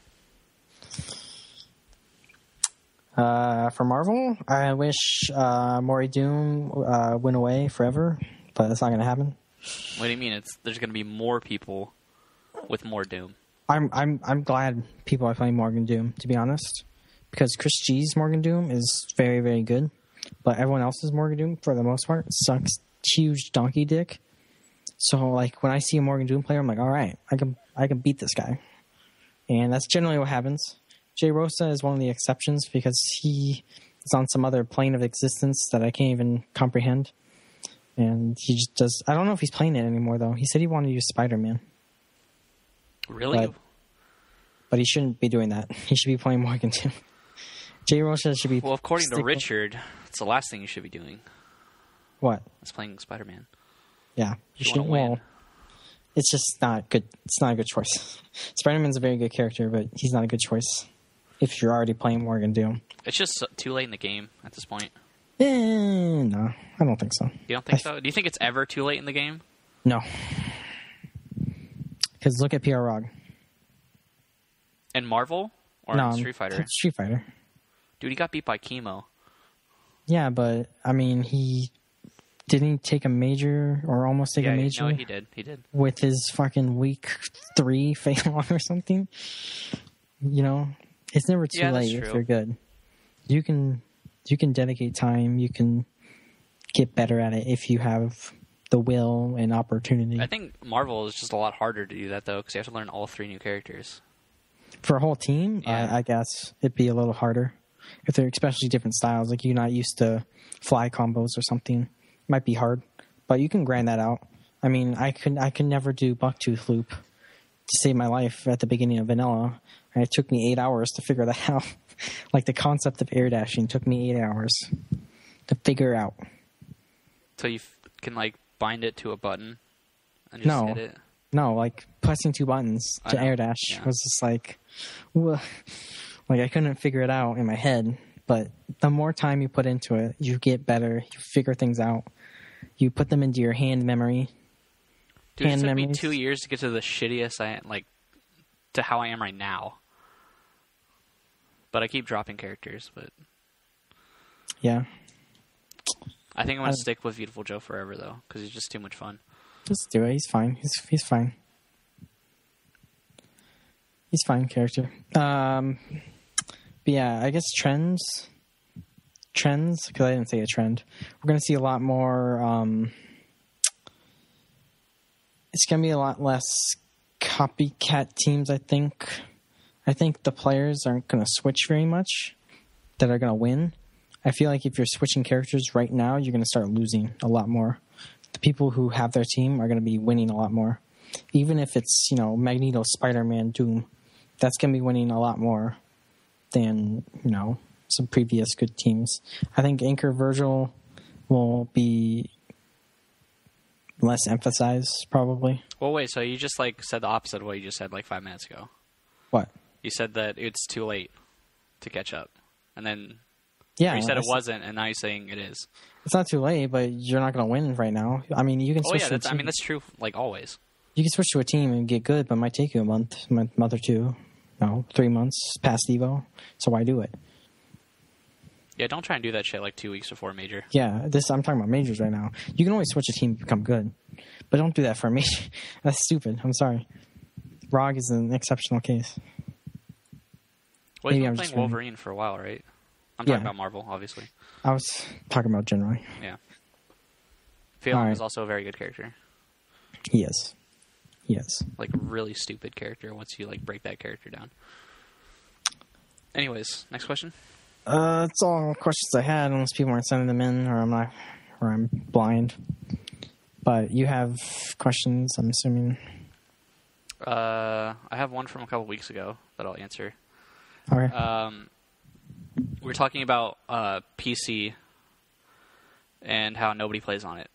[SPEAKER 2] For Marvel, I wish Mori Doom went away forever, but that's not going to happen.
[SPEAKER 3] What do you mean? There's going to be more people with more Doom.
[SPEAKER 2] I'm glad people are playing Morgan Doom, to be honest, because Chris G's Morgan Doom is very, very good, but everyone else's Morgan Doom, for the most part, sucks huge donkey dick. So, like, when I see a Morgan Doom player, I'm like, all right, I can beat this guy, and that's generally what happens. Jay Rosa is one of the exceptions because he is on some other plane of existence that I can't even comprehend, and he just does. I don't know if he's playing it anymore though. He said he wanted to use Spider-Man.
[SPEAKER 3] Really?
[SPEAKER 2] But he shouldn't be doing that. He should be playing Morgan Doom. Jay Rosa should be...
[SPEAKER 3] Well, according to Richard, it's the last thing you should be doing.
[SPEAKER 2] What?
[SPEAKER 3] It's playing Spider-Man.
[SPEAKER 2] Yeah.
[SPEAKER 3] You should win.
[SPEAKER 2] Well, it's just not good. It's not a good choice. Spider-Man's a very good character, but he's not a good choice if you're already playing Morgan Doom.
[SPEAKER 3] It's just too late in the game at this point.
[SPEAKER 2] No, I don't think so.
[SPEAKER 3] You don't think so? Do you think it's ever too late in the game?
[SPEAKER 2] No. Because look at PR Rog.
[SPEAKER 3] In Marvel? Or in Street Fighter?
[SPEAKER 2] Street Fighter.
[SPEAKER 3] Dude, he got beat by Chemo.
[SPEAKER 2] Yeah, but, I mean, didn't he take a major, or almost take a major?
[SPEAKER 3] No, he did.
[SPEAKER 2] With his fucking week 3 Fei Long or something? You know? It's never too late if you're good. You can dedicate time. You can get better at it if you have the will and opportunity.
[SPEAKER 3] I think Marvel is just a lot harder to do that, though, because you have to learn all 3 new characters.
[SPEAKER 2] For a whole team, I guess it'd be a little harder. If they're especially different styles, like you're not used to fly combos or something, it might be hard. But you can grind that out. I mean, I could never do Bucktooth Loop to save my life at the beginning of Vanilla. And it took me 8 hours to figure that out. Like the concept of air dashing took me 8 hours to figure out.
[SPEAKER 3] So you can like bind it to a button and just hit it?
[SPEAKER 2] No, like pressing 2 buttons to air dash was just like, like I couldn't figure it out in my head. But the more time you put into it, you get better. You figure things out. You put them into your hand memory.
[SPEAKER 3] Dude, it took me 2 years to get to the shittiest to how I am right now. But I keep dropping characters, but...
[SPEAKER 2] Yeah.
[SPEAKER 3] I think I'm going to stick with Beautiful Joe forever, though, because he's just too much fun.
[SPEAKER 2] Just do it. He's fine. He's fine. He's fine character. But yeah, I guess trends, because I didn't say a trend. We're going to see a lot more... it's going to be a lot less copycat teams, I think. I think the players aren't going to switch very much that are going to win. I feel like if you're switching characters right now, you're going to start losing a lot more. The people who have their team are going to be winning a lot more. Even if it's, Magneto, Spider-Man, Doom, that's going to be winning a lot more than, some previous good teams. I think Anchor Virgil will be less emphasized, probably.
[SPEAKER 3] Well, wait, so you just, said the opposite of what you just said, 5 minutes ago.
[SPEAKER 2] What?
[SPEAKER 3] You said that it's too late to catch up. And then
[SPEAKER 2] Yeah,
[SPEAKER 3] Or you said it wasn't, and now you're saying it is.
[SPEAKER 2] It's not too late, but you're not going to win right now. I mean, you can switch to a team.
[SPEAKER 3] that's true, like, always.
[SPEAKER 2] You can switch to a team and get good, but it might take you a month or two. No, 3 months past Evo. So why do it?
[SPEAKER 3] Yeah, don't try and do that shit like 2 weeks before Major.
[SPEAKER 2] Yeah, I'm talking about majors right now. You can always switch a team to become good, but don't do that for a major. That's stupid. I'm sorry. ROG is an exceptional case.
[SPEAKER 3] Well, you've been playing Wolverine for a while, right? I'm talking about Marvel, obviously.
[SPEAKER 2] I was talking about generally.
[SPEAKER 3] Yeah. Phelan is also a very good character.
[SPEAKER 2] He is. Yes.
[SPEAKER 3] Like, a really stupid character once you, like, break that character down. Anyways, next question.
[SPEAKER 2] That's all the questions I had, unless people aren't sending them in, or I'm blind. But you have questions, I'm assuming.
[SPEAKER 3] I have one from a couple weeks ago that I'll answer.
[SPEAKER 2] Okay.
[SPEAKER 3] We're talking about PC and how nobody plays on it.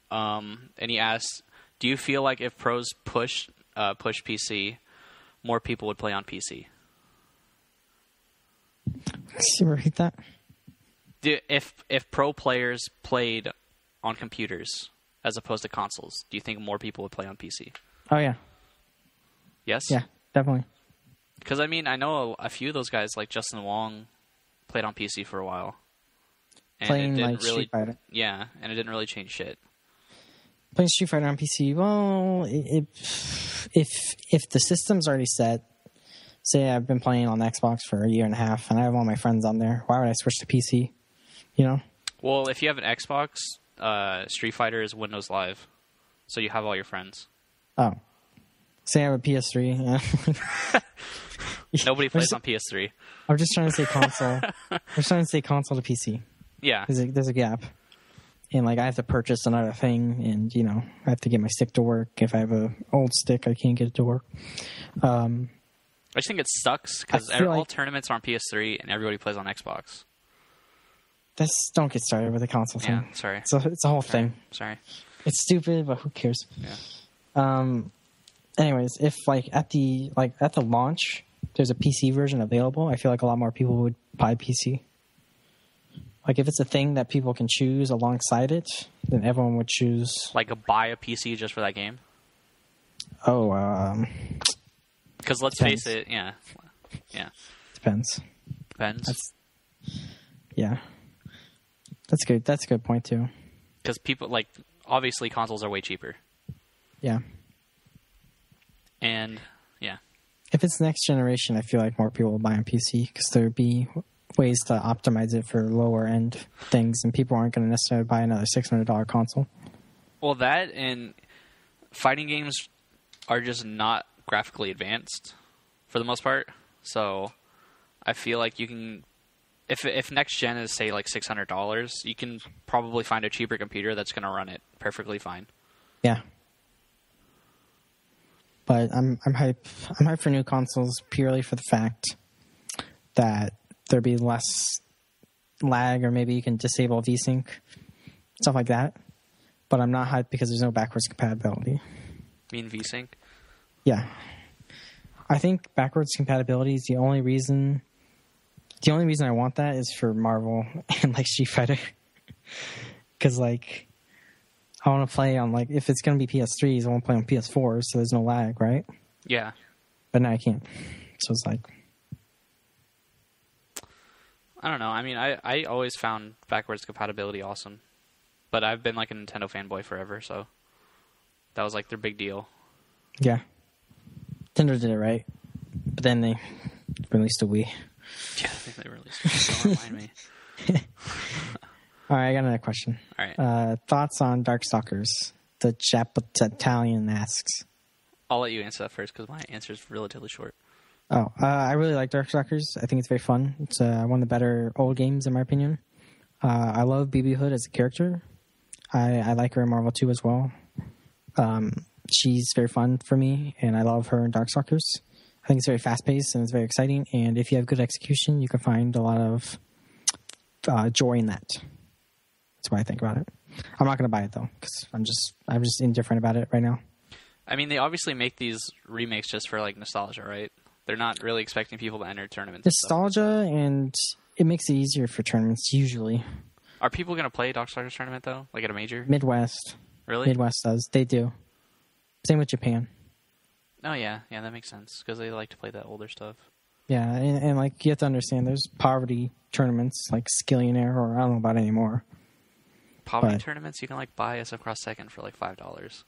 [SPEAKER 3] And he asked, do you feel like if pros push PC, more people would play on PC?
[SPEAKER 2] Can you repeat that?
[SPEAKER 3] If pro players played on computers as opposed to consoles, do you think more people would play on PC?
[SPEAKER 2] Oh, yeah.
[SPEAKER 3] Yes?
[SPEAKER 2] Yeah, definitely.
[SPEAKER 3] Because, I mean, I know a few of those guys, like Justin Wong, played on PC for a while. And
[SPEAKER 2] playing, like, Street Fighter.
[SPEAKER 3] Yeah, and it didn't really change shit.
[SPEAKER 2] Playing Street Fighter on PC, well, if the system's already set, say I've been playing on Xbox for a year and a half, and I have all my friends on there, why would I switch to PC? You know?
[SPEAKER 3] Well, if you have an Xbox, Street Fighter is Windows Live, so you have all your friends.
[SPEAKER 2] Oh. Say I have a PS3.
[SPEAKER 3] Nobody plays on PS3.
[SPEAKER 2] I'm just trying to say console. I'm just trying to say console to PC.
[SPEAKER 3] Yeah.
[SPEAKER 2] There's a gap. And, like, I have to purchase another thing, and, you know, I have to get my stick to work. If I have an old stick, I can't get it to work.
[SPEAKER 3] I just think it sucks, because all
[SPEAKER 2] like
[SPEAKER 3] tournaments are on PS3, and everybody plays on Xbox.
[SPEAKER 2] Don't get started with the console thing.
[SPEAKER 3] Yeah, sorry.
[SPEAKER 2] It's a whole thing.
[SPEAKER 3] Sorry.
[SPEAKER 2] It's stupid, but who cares?
[SPEAKER 3] Yeah.
[SPEAKER 2] Anyways, if, like, at the launch, there's a PC version available, I feel like a lot more people would buy PC. Like, if it's a thing that people can choose alongside it, then everyone would choose...
[SPEAKER 3] Like, buy a PC just for that game?
[SPEAKER 2] Oh,
[SPEAKER 3] because let's face it, yeah.
[SPEAKER 2] Depends. Yeah. That's good. That's a good point, too.
[SPEAKER 3] Because people, like, obviously consoles are way cheaper.
[SPEAKER 2] Yeah.
[SPEAKER 3] And, yeah.
[SPEAKER 2] If it's next generation, I feel like more people will buy on PC, because there'd be ways to optimize it for lower end things, and people aren't going to necessarily buy another $600 console. Well,
[SPEAKER 3] that and fighting games are just not graphically advanced for the most part. So I feel like you can, if next gen is say like $600, you can probably find a cheaper computer that's going to run it perfectly fine.
[SPEAKER 2] Yeah. But I'm hype. I'm hyped for new consoles purely for the fact that there'd be less lag, or maybe you can disable VSync, stuff like that. But I'm not hyped because there's no backwards compatibility.
[SPEAKER 3] You mean VSync?
[SPEAKER 2] Yeah. I think backwards compatibility is the only reason I want that is for Marvel and, like, Street Fighter. Because, like, I want to play on, like, if it's going to be PS3s, I want to play on PS4s, so there's no lag, right?
[SPEAKER 3] Yeah.
[SPEAKER 2] But now I can't. So it's like...
[SPEAKER 3] I don't know. I mean, I always found backwards compatibility awesome. But I've been, like, a Nintendo fanboy forever, so that was, like, their big deal.
[SPEAKER 2] Yeah. Nintendo did it right. But then they released a Wii.
[SPEAKER 3] Yeah, I think they released it. Don't remind me.
[SPEAKER 2] All right, I got another question.
[SPEAKER 3] All right.
[SPEAKER 2] Thoughts on Darkstalkers? The Italian asks.
[SPEAKER 3] I'll let you answer that first because my answer is relatively short.
[SPEAKER 2] Oh, I really like Darkstalkers. I think it's very fun. It's one of the better old games, in my opinion. I love BB Hood as a character. I like her in Marvel 2 as well. She's very fun for me, and I love her in Darkstalkers. I think it's very fast-paced and it's very exciting, and if you have good execution, you can find a lot of joy in that. That's what I think about it. I'm not going to buy it, though, because I'm just indifferent about it right now.
[SPEAKER 3] I mean, they obviously make these remakes just for, like, nostalgia, right? They're not really expecting people to enter tournaments.
[SPEAKER 2] Nostalgia, and it makes it easier for tournaments usually.
[SPEAKER 3] Are people going to play Darkstalkers tournament though? Like at a major?
[SPEAKER 2] Midwest.
[SPEAKER 3] Really?
[SPEAKER 2] Midwest does. They do. Same with Japan.
[SPEAKER 3] Oh yeah, that makes sense because they like to play that older stuff.
[SPEAKER 2] Yeah, and like you have to understand, there's poverty tournaments like Skillionaire, or I don't know about anymore.
[SPEAKER 3] Poverty tournaments, you can like buy a Subcross second for like $5.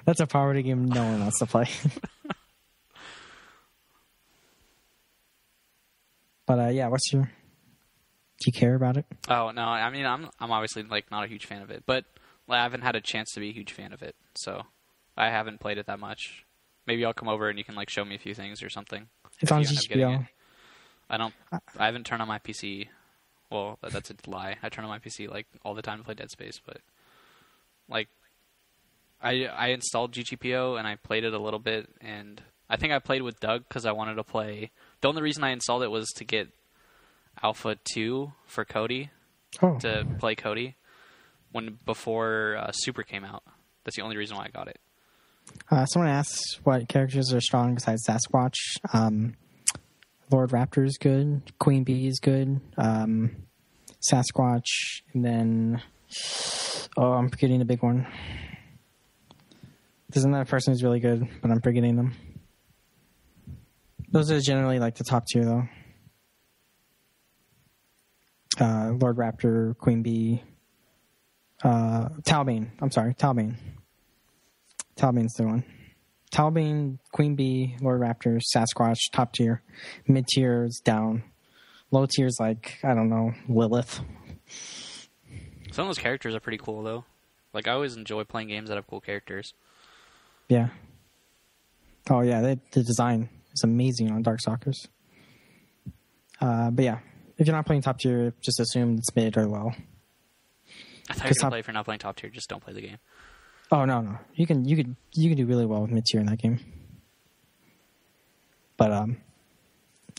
[SPEAKER 2] That's a poverty game no one wants to play. But yeah, do you care about it?
[SPEAKER 3] Oh no, I mean I'm obviously like not a huge fan of it, but I haven't had a chance to be a huge fan of it, so I haven't played it that much. Maybe I'll come over and you can like show me a few things or something.
[SPEAKER 2] It's on GPL.
[SPEAKER 3] I haven't turned on my PC. Well, that's a lie. I turn on my PC like all the time to play Dead Space, but like I installed GGPO and I played it a little bit, and I think I played with Doug because I wanted to play. The only reason I installed it was to get Alpha 2 for Cody, to play Cody before Super came out. That's the only reason why I got it.
[SPEAKER 2] Someone asks what characters are strong besides Sasquatch. Lord Raptor is good. Queen Bee is good. Sasquatch, and then I'm forgetting the big one. There's another person who's really good, but I'm forgetting them. Those are generally like the top tier, though. Lord Raptor, Queen Bee, Talbane. I'm sorry, Talbane. Talbane's the one. Talbane, Queen Bee, Lord Raptor, Sasquatch, top tier. Mid tier is down. Low tier is like, I don't know, Lilith.
[SPEAKER 3] Some of those characters are pretty cool, though. Like, I always enjoy playing games that have cool characters.
[SPEAKER 2] Yeah. Oh, yeah, the design is amazing on Darkstalkers. But yeah, if you're not playing top tier, just assume it's mid or low.
[SPEAKER 3] I thought you were going to play if you're not playing top tier, just don't play the game.
[SPEAKER 2] Oh, no. You can do really well with mid tier in that game. But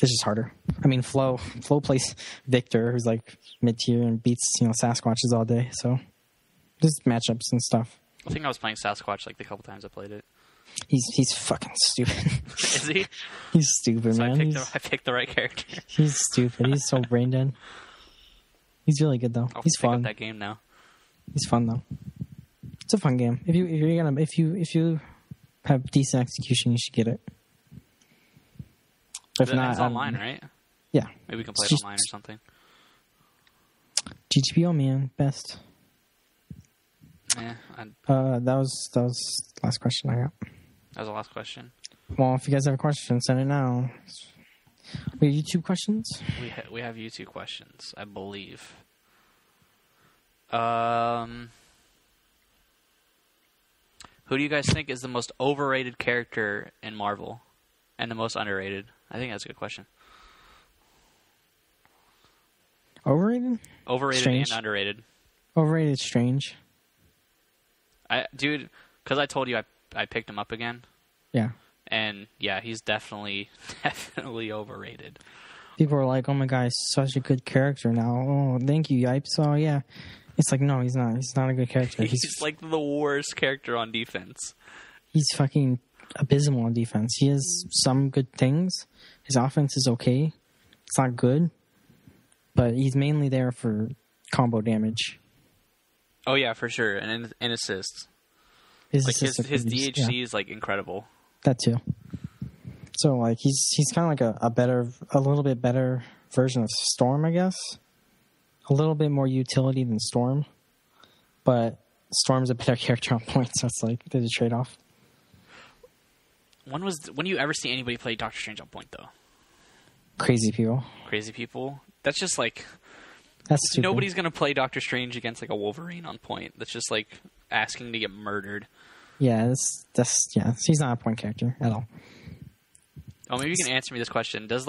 [SPEAKER 2] it's just harder. I mean, Flo plays Victor, who's like mid tier and beats Sasquatches all day. So just matchups and stuff.
[SPEAKER 3] I think I was playing Sasquatch like the couple times I played it.
[SPEAKER 2] He's fucking stupid.
[SPEAKER 3] Is he?
[SPEAKER 2] He's stupid,
[SPEAKER 3] so
[SPEAKER 2] man.
[SPEAKER 3] I picked the right character.
[SPEAKER 2] He's stupid. He's so brain dead. He's really good though. He's fun.
[SPEAKER 3] Up that game now.
[SPEAKER 2] He's fun though. It's a fun game. If you have decent execution, you should get it. If not,
[SPEAKER 3] it's online, right?
[SPEAKER 2] Yeah.
[SPEAKER 3] Maybe we can play it online or something.
[SPEAKER 2] GGPO, man, best.
[SPEAKER 3] Yeah.
[SPEAKER 2] That was the last question I got.
[SPEAKER 3] That was the last question.
[SPEAKER 2] Well, if you guys have a question, send it now. We have YouTube questions?
[SPEAKER 3] We have YouTube questions, I believe. Who do you guys think is the most overrated character in Marvel and the most underrated? I think that's a good question.
[SPEAKER 2] Overrated?
[SPEAKER 3] Overrated
[SPEAKER 2] Strange.
[SPEAKER 3] and underrated.
[SPEAKER 2] Overrated, Strange.
[SPEAKER 3] Dude, because I told you I picked him up again.
[SPEAKER 2] Yeah.
[SPEAKER 3] And yeah, he's definitely overrated.
[SPEAKER 2] People are like, "Oh my God, he's such a good character now." Oh, thank you, Yipes. Oh yeah. It's like, no, he's not. He's not a good character.
[SPEAKER 3] He's like the worst character on defense.
[SPEAKER 2] He's fucking abysmal on defense. He has some good things. His offense is okay. It's not good, but he's mainly there for combo damage.
[SPEAKER 3] Oh yeah, for sure, and assists. His DHC is like incredible.
[SPEAKER 2] That too. So like he's kind of like a little bit better version of Storm, I guess. A little bit more utility than Storm, but Storm's a better character on point, so it's like there's a trade-off.
[SPEAKER 3] When do you ever see anybody play Doctor Strange on point though?
[SPEAKER 2] Crazy people.
[SPEAKER 3] Crazy people. That's just like
[SPEAKER 2] that's stupid.
[SPEAKER 3] Nobody's gonna play Doctor Strange against like a Wolverine on point. That's just like asking to get murdered.
[SPEAKER 2] Yeah, he's not a point character at all.
[SPEAKER 3] Oh, maybe you can answer me this question. Does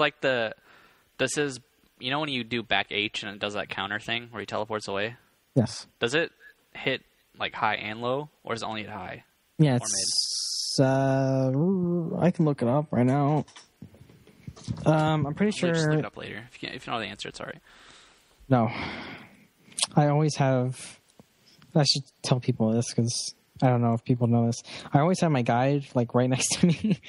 [SPEAKER 3] his when you do back H and it does that counter thing where he teleports away?
[SPEAKER 2] Yes.
[SPEAKER 3] Does it hit like high and low, or does it only hit high?
[SPEAKER 2] Yeah, it's I can look it up right now. I'm pretty sure.
[SPEAKER 3] Just look it up later. If you know the answer, it's alright.
[SPEAKER 2] No, I always have. I should tell people this because I don't know if people know this. I always have my guide like right next to me,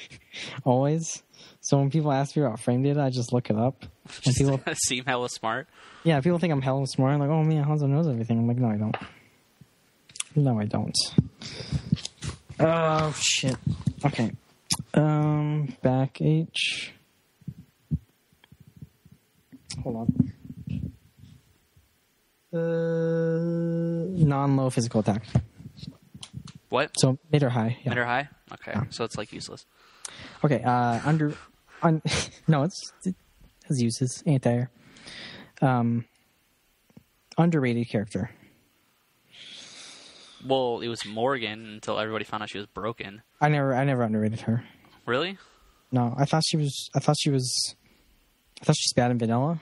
[SPEAKER 2] always. So when people ask me about frame data, I just look it up. And people
[SPEAKER 3] seem hella smart.
[SPEAKER 2] Yeah, people think I'm hella smart. I'm like, oh man, Honzo knows everything. I'm like, no, I don't. No, I don't. Oh shit. Okay. Back H. Hold on. Non-low physical attack.
[SPEAKER 3] What?
[SPEAKER 2] So mid or high? Yeah.
[SPEAKER 3] Mid or high? Okay,
[SPEAKER 2] Yeah.
[SPEAKER 3] so it's like useless.
[SPEAKER 2] Okay. No, it has uses. Anti-air. Underrated character.
[SPEAKER 3] Well, it was Morgan until everybody found out she was broken.
[SPEAKER 2] I never underrated her.
[SPEAKER 3] Really?
[SPEAKER 2] No, I thought she's bad in vanilla.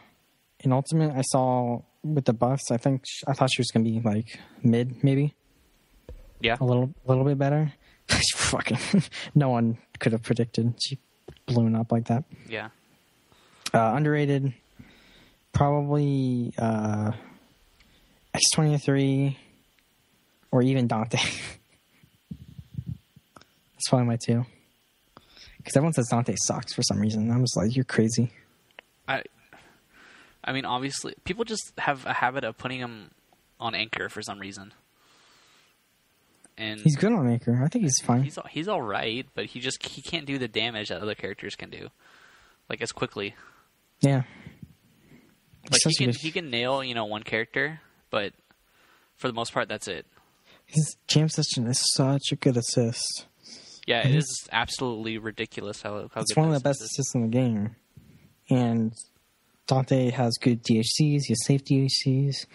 [SPEAKER 2] In Ultimate, I saw with the buffs. I thought she was gonna be like mid, maybe.
[SPEAKER 3] Yeah.
[SPEAKER 2] A little bit better. Fucking, no one could have predicted she blew up like that.
[SPEAKER 3] Yeah.
[SPEAKER 2] Underrated, probably X-23 or even Dante. That's probably my two. Because everyone says Dante sucks for some reason. I'm just like, you're crazy.
[SPEAKER 3] I mean, obviously, people just have a habit of putting him on anchor for some reason. And
[SPEAKER 2] he's good on anchor. I think he's fine.
[SPEAKER 3] He's all right, but he can't do the damage that other characters can do, like as quickly.
[SPEAKER 2] Yeah.
[SPEAKER 3] Like he can nail one character, but for the most part, that's it.
[SPEAKER 2] His jam system is such a good assist.
[SPEAKER 3] Yeah, it is absolutely ridiculous how
[SPEAKER 2] it's
[SPEAKER 3] good
[SPEAKER 2] one of the best assists in the game. And Dante has good DHCs. He has safe DHCs.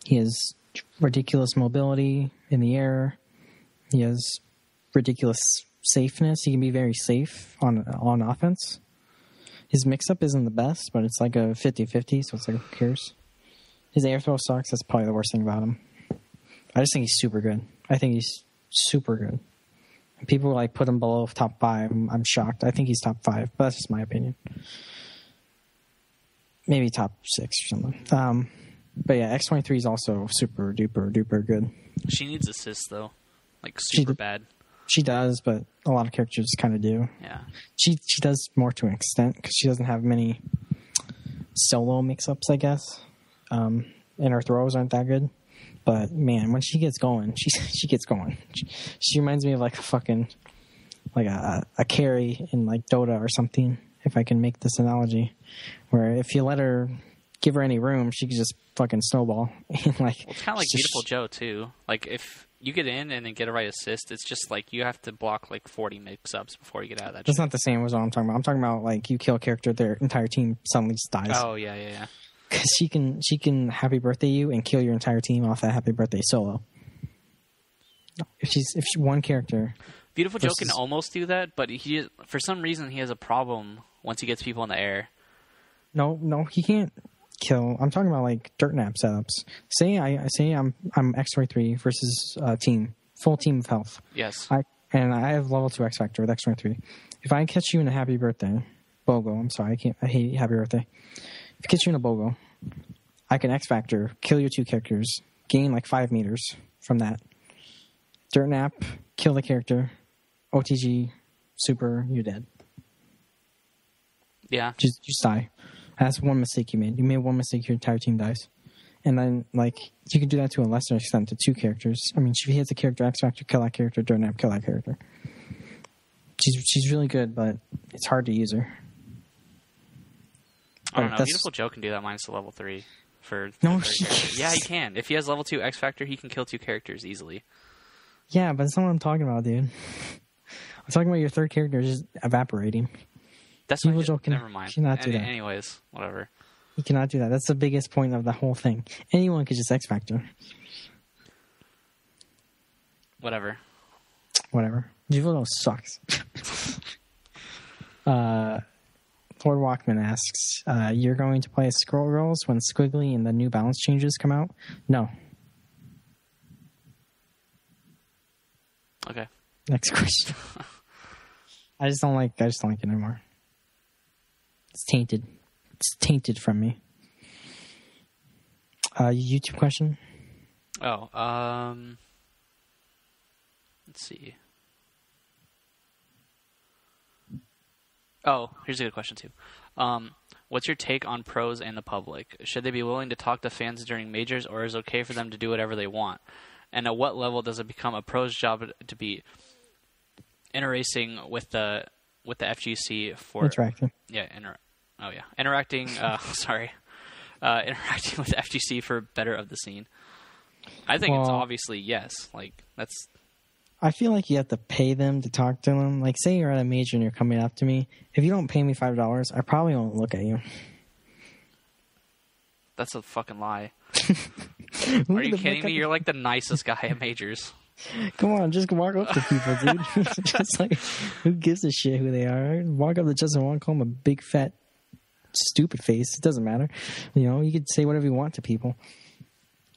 [SPEAKER 2] He has ridiculous mobility in the air. He has ridiculous safeness. He can be very safe on offense. His mix-up isn't the best, but it's like a 50-50, so it's like, who cares? His air throw sucks. That's probably the worst thing about him. I just think he's super good. I think he's super good. People like put him below top 5. I'm shocked. I think he's top 5, but that's just my opinion. Maybe top 6 or something. But yeah, X-23 is also super duper duper good.
[SPEAKER 3] She needs assists though, like super bad.
[SPEAKER 2] She does, but a lot of characters kind of do.
[SPEAKER 3] Yeah.
[SPEAKER 2] She does more to an extent because she doesn't have many solo mix-ups, I guess. And her throws aren't that good. But man, when she gets going, she gets going. She reminds me of like a fucking like a carry in like Dota or something. If I can make this analogy, where if you let her give her any room, she could just fucking snowball. And like,
[SPEAKER 3] well, it's kind of like Beautiful Joe too. Like if you get in and then get a right assist, it's just like you have to block like 40 mix-ups before you get out of that.
[SPEAKER 2] That's not the same as what I'm talking about. I'm talking about like you kill a character, their entire team suddenly just dies.
[SPEAKER 3] Oh yeah.
[SPEAKER 2] Because she can happy birthday you and kill your entire team off that happy birthday solo. If she's one character.
[SPEAKER 3] Beautiful Joe can almost do that, but for some reason he has a problem once he gets people in the air.
[SPEAKER 2] No, he can't kill. I'm talking about like dirt nap setups. Say I'm X-23 versus team, full team of health.
[SPEAKER 3] Yes.
[SPEAKER 2] I have level 2 X Factor with X-23. If I catch you in a happy birthday, BOGO, I'm sorry, I hate happy birthday. If I catch you in a BOGO, I can X Factor, kill your 2 characters, gain like 5 meters from that. Dirt nap, kill the character, OTG, super, you're dead.
[SPEAKER 3] Yeah.
[SPEAKER 2] Just die. That's one mistake you made. You made one mistake, your entire team dies. And then, like, you can do that to a lesser extent to 2 characters. I mean, if he hits a character, X Factor, kill that character, Dirt nap, kill that character. She's really good, but it's hard to use her.
[SPEAKER 3] I don't know. Beautiful Joe can do that minus the level 3 for.
[SPEAKER 2] No,
[SPEAKER 3] yeah, he can. If he has level 2 X Factor, he can kill 2 characters easily.
[SPEAKER 2] Yeah, but that's not what I'm talking about, dude. I'm talking about your third character just evaporating.
[SPEAKER 3] That's
[SPEAKER 2] Beautiful Joe
[SPEAKER 3] never mind.
[SPEAKER 2] Cannot do that.
[SPEAKER 3] Anyways, whatever.
[SPEAKER 2] He cannot do that. That's the biggest point of the whole thing. Anyone could just X Factor.
[SPEAKER 3] Whatever.
[SPEAKER 2] Beautiful Joe sucks. Lord Walkman asks, you're going to play Scroll Rolls when Squiggly and the New Balance changes come out? No.
[SPEAKER 3] Okay.
[SPEAKER 2] Next question. I just don't like it anymore. It's tainted. It's tainted from me. YouTube question?
[SPEAKER 3] Oh, Let's see. Oh, here's a good question, too. What's your take on pros and the public? Should they be willing to talk to fans during majors, or is it okay for them to do whatever they want? And at what level does it become a pro's job to be interacting with the FGC for...
[SPEAKER 2] Interacting.
[SPEAKER 3] Yeah, interacting, interacting with the FGC for better of the scene? I think it's obviously yes. Like, that's...
[SPEAKER 2] I feel like you have to pay them to talk to them. Like, say you're at a major and you're coming up to me. If you don't pay me $5, I probably won't look at you.
[SPEAKER 3] That's a fucking lie. Are you kidding me? You're like the nicest guy at majors.
[SPEAKER 2] Come on, just walk up to people, dude. Just like, who gives a shit who they are? Walk up to Justin Wong, call him a big, fat, stupid face. It doesn't matter. You know, you could say whatever you want to people.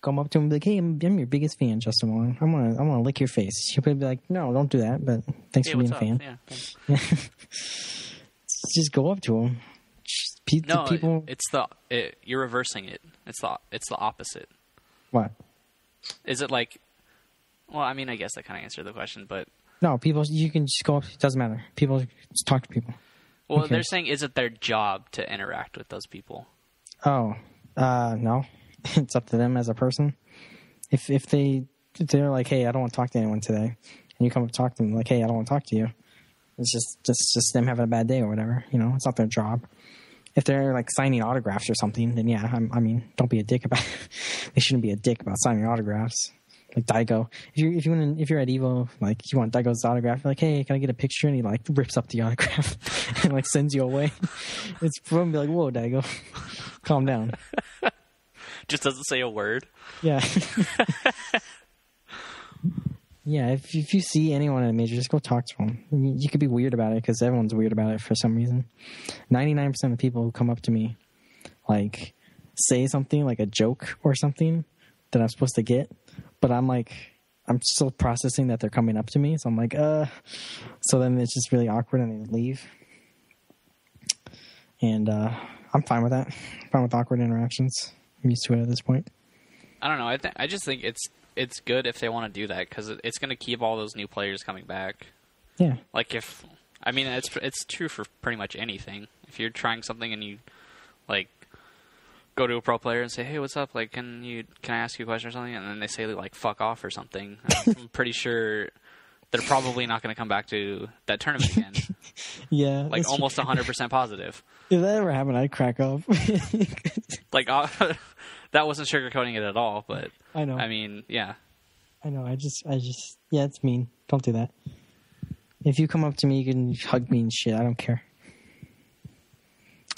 [SPEAKER 2] Come up to him and be like, hey, I'm your biggest fan, Justin Wong. I'm gonna lick your face. He'll probably be like, no, don't do that, but thanks for being a fan.
[SPEAKER 3] Yeah, thanks.
[SPEAKER 2] Just go up to him. People...
[SPEAKER 3] you're reversing it. It's the opposite.
[SPEAKER 2] What?
[SPEAKER 3] Is it like... Well, I mean, I guess that kind of answered the question, but...
[SPEAKER 2] No, people, you can just go up. It doesn't matter. People, just talk to people.
[SPEAKER 3] Well, they're saying, is it their job to interact with those people?
[SPEAKER 2] Oh, no. It's up to them as a person. If they're like, hey, I don't want to talk to anyone today, and you come up and talk to them like, hey, I don't want to talk to you. It's just them having a bad day or whatever. You know, it's not their job. If they're like signing autographs or something, then yeah, I mean, don't be a dick about it. They shouldn't be a dick about signing autographs. Like Daigo, if you're at Evo, like you want Daigo's autograph, you're like, hey, can I get a picture? And he like rips up the autograph and like sends you away. It's probably be like, whoa, Daigo, calm down.
[SPEAKER 3] Just doesn't say a word.
[SPEAKER 2] Yeah. Yeah, if you see anyone at a major, just go talk to them. You could be weird about it because everyone's weird about it for some reason. 99% of people who come up to me, like, say something like a joke or something that I'm supposed to get, but I'm still processing that they're coming up to me, so I'm like, so then it's just really awkward and they leave. And I'm fine with that. I'm fine with awkward interactions. I'm used to it at this point.
[SPEAKER 3] I don't know. I just think it's good if they want to do that because it's going to keep all those new players coming back.
[SPEAKER 2] Yeah.
[SPEAKER 3] Like it's true for pretty much anything. If you're trying something and you like go to a pro player and say, "Hey, what's up? Like, can I ask you a question or something?" And then they say like "fuck off" or something. I'm pretty sure they're probably not going to come back to that tournament again.
[SPEAKER 2] Yeah.
[SPEAKER 3] Like almost 100% positive.
[SPEAKER 2] If that ever happened, I'd crack up.
[SPEAKER 3] Like that wasn't sugarcoating it at all, but
[SPEAKER 2] I know.
[SPEAKER 3] I mean, yeah.
[SPEAKER 2] I know. I just yeah, it's mean. Don't do that. If you come up to me, you can hug me and shit. I don't care.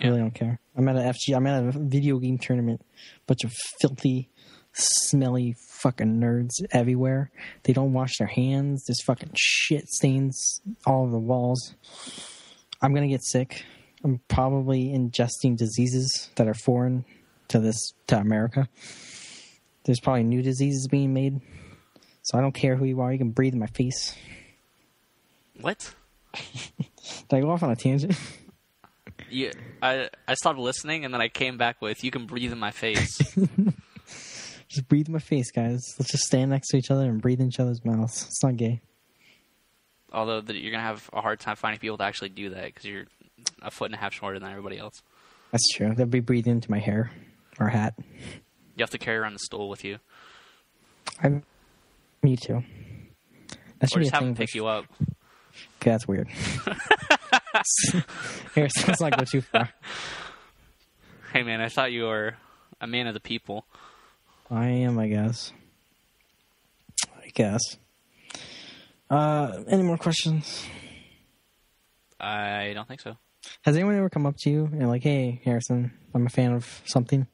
[SPEAKER 2] I really don't care. I'm at a video game tournament. Bunch of filthy, smelly fucking nerds everywhere. They don't wash their hands. There's fucking shit stains all over the walls. I'm gonna get sick. I'm probably ingesting diseases that are foreign to America. There's probably new diseases being made. So I don't care who you are. You can breathe in my face.
[SPEAKER 3] What?
[SPEAKER 2] Did I go off on a tangent?
[SPEAKER 3] Yeah, I stopped listening, and then I came back with, you can breathe in my face.
[SPEAKER 2] Just breathe in my face, guys. Let's just stand next to each other and breathe in each other's mouths. It's not gay.
[SPEAKER 3] Although you're going to have a hard time finding people to actually do that, because you're a foot and a half shorter than everybody else.
[SPEAKER 2] That's true. They'll be breathing into my hair or hat.
[SPEAKER 3] You have to carry around the stool with you.
[SPEAKER 2] Me too. That should
[SPEAKER 3] or
[SPEAKER 2] be
[SPEAKER 3] just
[SPEAKER 2] a
[SPEAKER 3] have
[SPEAKER 2] thing
[SPEAKER 3] them pick you up.
[SPEAKER 2] Okay, that's weird. Here, let's not go too far.
[SPEAKER 3] Hey, man, I thought you were a man of the people.
[SPEAKER 2] I am, I guess. Any more questions?
[SPEAKER 3] I don't think so.
[SPEAKER 2] Has anyone ever come up to you and like, hey, Harrison, I'm a fan of something?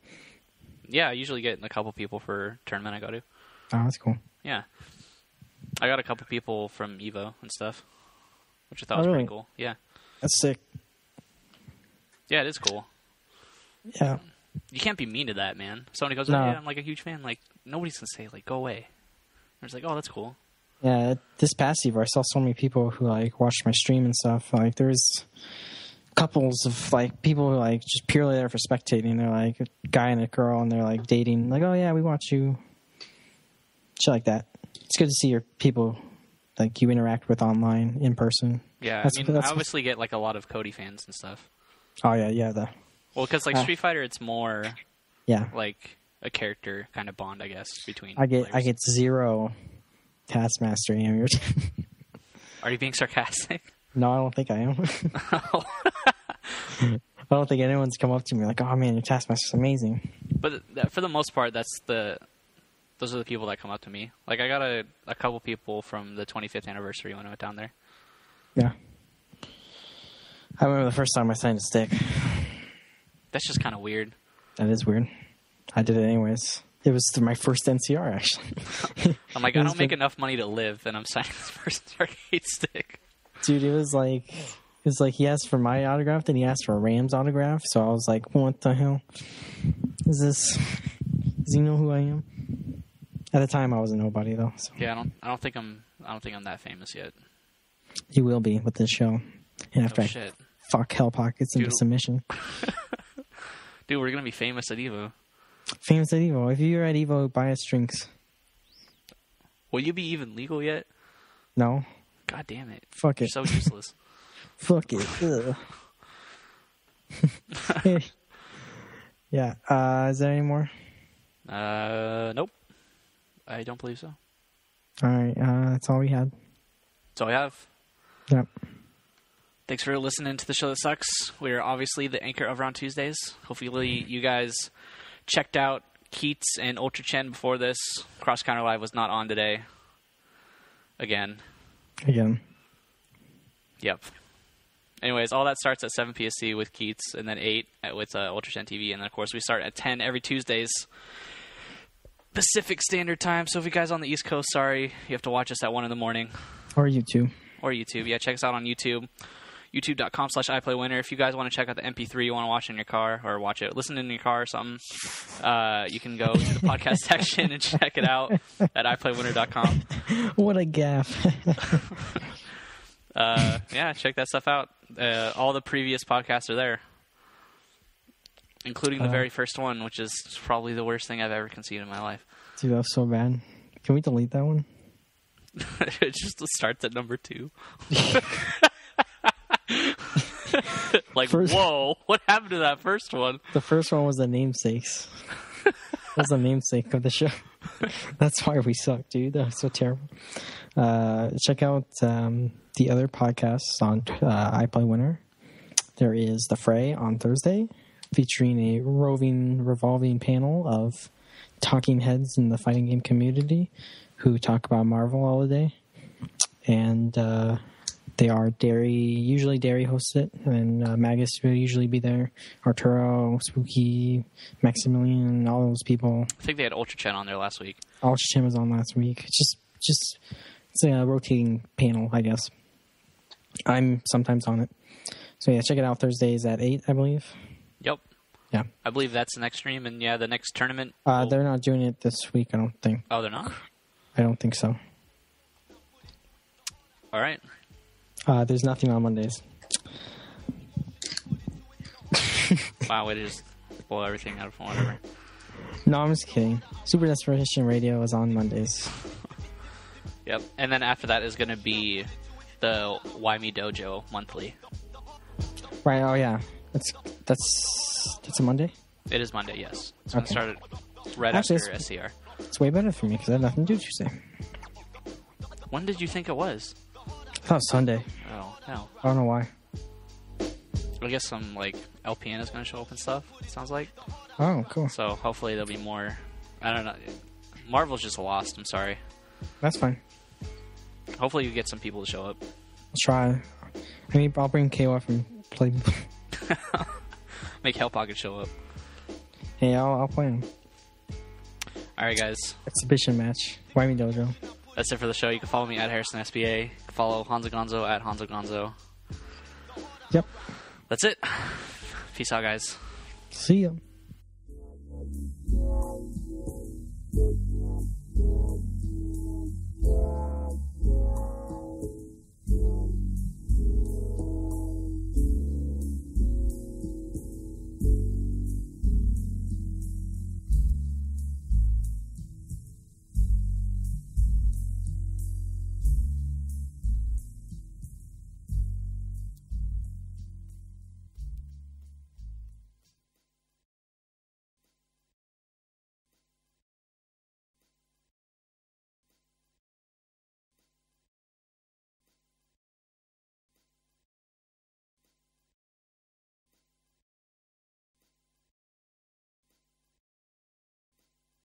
[SPEAKER 3] Yeah, I usually get a couple people for a tournament I go to.
[SPEAKER 2] Oh, that's cool.
[SPEAKER 3] Yeah. I got a couple people from Evo and stuff, which I thought was pretty cool. Yeah.
[SPEAKER 2] That's sick.
[SPEAKER 3] Yeah, it is cool.
[SPEAKER 2] Yeah.
[SPEAKER 3] You can't be mean to that, man. If somebody goes,
[SPEAKER 2] No.
[SPEAKER 3] oh, yeah, I'm like a huge fan. Like, nobody's going to say, like, go away. They're just like, oh, that's cool.
[SPEAKER 2] Yeah, this past Evo, I saw so many people who like watched my stream and stuff. Like, there's couples of like people who like just purely there for spectating. They're like a guy and a girl, and they're like dating. Like, oh yeah, we watch you. Shit like that. It's good to see your people like you interact with online in person.
[SPEAKER 3] Yeah, I obviously get like a lot of Cody fans and stuff.
[SPEAKER 2] Oh yeah.
[SPEAKER 3] Well, because like Street Fighter, it's more like a character kind of bond, I guess, between.
[SPEAKER 2] I get 0 Taskmaster aimers.
[SPEAKER 3] Are you being sarcastic?
[SPEAKER 2] No, I don't think I am. I don't think anyone's come up to me like, "Oh man, your Taskmaster's amazing."
[SPEAKER 3] But for the most part, those are the people that come up to me. Like I got a couple people from the 25th anniversary when I went down there.
[SPEAKER 2] Yeah, I remember the first time I signed a stick.
[SPEAKER 3] That's just kind of weird.
[SPEAKER 2] That is weird. I did it anyways. It was my first NCR, actually.
[SPEAKER 3] I'm like, I don't make enough money to live, and I'm signing this person's arcade stick.
[SPEAKER 2] Dude, it was like he asked for my autograph, then he asked for a Rams autograph. So I was like, what the hell is this? Does he know who I am? At the time, I was a nobody though. So.
[SPEAKER 3] Yeah, I don't think I'm that famous yet.
[SPEAKER 2] You will be with this show, and after
[SPEAKER 3] shit.
[SPEAKER 2] Fuck Hell Pockets into submission.
[SPEAKER 3] Dude, we're gonna be famous at Evo.
[SPEAKER 2] Famous at Evo. If you're at Evo, buy us drinks.
[SPEAKER 3] Will you be even legal yet?
[SPEAKER 2] No.
[SPEAKER 3] God damn it.
[SPEAKER 2] Fuck
[SPEAKER 3] You're
[SPEAKER 2] it.
[SPEAKER 3] so useless.
[SPEAKER 2] Fuck it. Yeah. Is there any more?
[SPEAKER 3] Nope. I don't believe so.
[SPEAKER 2] All right. That's all we had.
[SPEAKER 3] That's all I have.
[SPEAKER 2] Yep.
[SPEAKER 3] Thanks for listening to the show that sucks. We are obviously the anchor of Round Tuesdays. Hopefully you guys checked out Keats and Ultra Chen before this. Cross Counter Live was not on today. Again. Yep. Anyways, all that starts at 7 PST with Keats, and then 8 with Ultra Chen TV, and then of course we start at 10 every Tuesdays Pacific Standard Time. So if you guys on the East Coast, sorry, you have to watch us at 1 in the morning.
[SPEAKER 2] Or YouTube.
[SPEAKER 3] Yeah, check us out on YouTube. YouTube.com/iPlayWinner. If you guys want to check out the MP3 you want to watch in your car, or listen in your car or something, you can go to the podcast section and check it out at iPlayWinner.com.
[SPEAKER 2] What a gaffe.
[SPEAKER 3] Yeah, check that stuff out. All the previous podcasts are there, including the very first one, which is probably the worst thing I've ever conceived in my life. Dude,
[SPEAKER 2] that was so bad. Can we delete that one?
[SPEAKER 3] It just starts at number 2. Like, whoa, what happened to that first one?
[SPEAKER 2] The first one was the namesakes. That was the namesake of the show. That's why we suck, dude. That was so terrible. Check out the other podcasts on iPlayWinner. There is The Fray on Thursday, featuring a revolving panel of talking heads in the fighting game community who talk about Marvel all the day. And they are usually Derry hosts it, and Magus will usually be there. Arturo, Spooky, Maximilian, all those people.
[SPEAKER 3] I think they had Ultra Chen on there last week.
[SPEAKER 2] Ultra Chen was on last week. It's a rotating panel, I guess. I'm sometimes on it. So yeah, check it out Thursdays at 8, I believe.
[SPEAKER 3] Yep.
[SPEAKER 2] Yeah.
[SPEAKER 3] I believe that's the next stream, and yeah, the next tournament.
[SPEAKER 2] They're not doing it this week, I don't think.
[SPEAKER 3] Oh, they're not?
[SPEAKER 2] I don't think so.
[SPEAKER 3] All right.
[SPEAKER 2] There's nothing on Mondays.
[SPEAKER 3] Wow, way to just blow everything out of whatever.
[SPEAKER 2] No, I'm just kidding. Super Desperation Radio is on Mondays.
[SPEAKER 3] Yep, and then after that is going to be the Why Me Dojo monthly.
[SPEAKER 2] Right, oh yeah. That's a Monday?
[SPEAKER 3] It is Monday, yes. It's going to start right after SCR.
[SPEAKER 2] It's way better for me because I have nothing to do Tuesday.
[SPEAKER 3] When did you think it was?
[SPEAKER 2] I thought it was Sunday.
[SPEAKER 3] Oh, no.
[SPEAKER 2] I don't know why.
[SPEAKER 3] I guess some, LPN is going to show up and stuff, it sounds like.
[SPEAKER 2] Oh, cool.
[SPEAKER 3] So hopefully there'll be more. I don't know. Marvel's just lost, I'm sorry.
[SPEAKER 2] That's fine.
[SPEAKER 3] Hopefully you get some people to show up.
[SPEAKER 2] I'll try. I mean, I'll bring KO up and play.
[SPEAKER 3] Make Hell Pocket show up.
[SPEAKER 2] Hey, I'll play him.
[SPEAKER 3] Alright, guys.
[SPEAKER 2] Exhibition match. Why Me Dojo.
[SPEAKER 3] That's it for the show. You can follow me at HarrisonSBA. You can follow Honzo Gonzo at Honzo Gonzo.
[SPEAKER 2] Yep.
[SPEAKER 3] That's it. Peace out, guys.
[SPEAKER 2] See ya.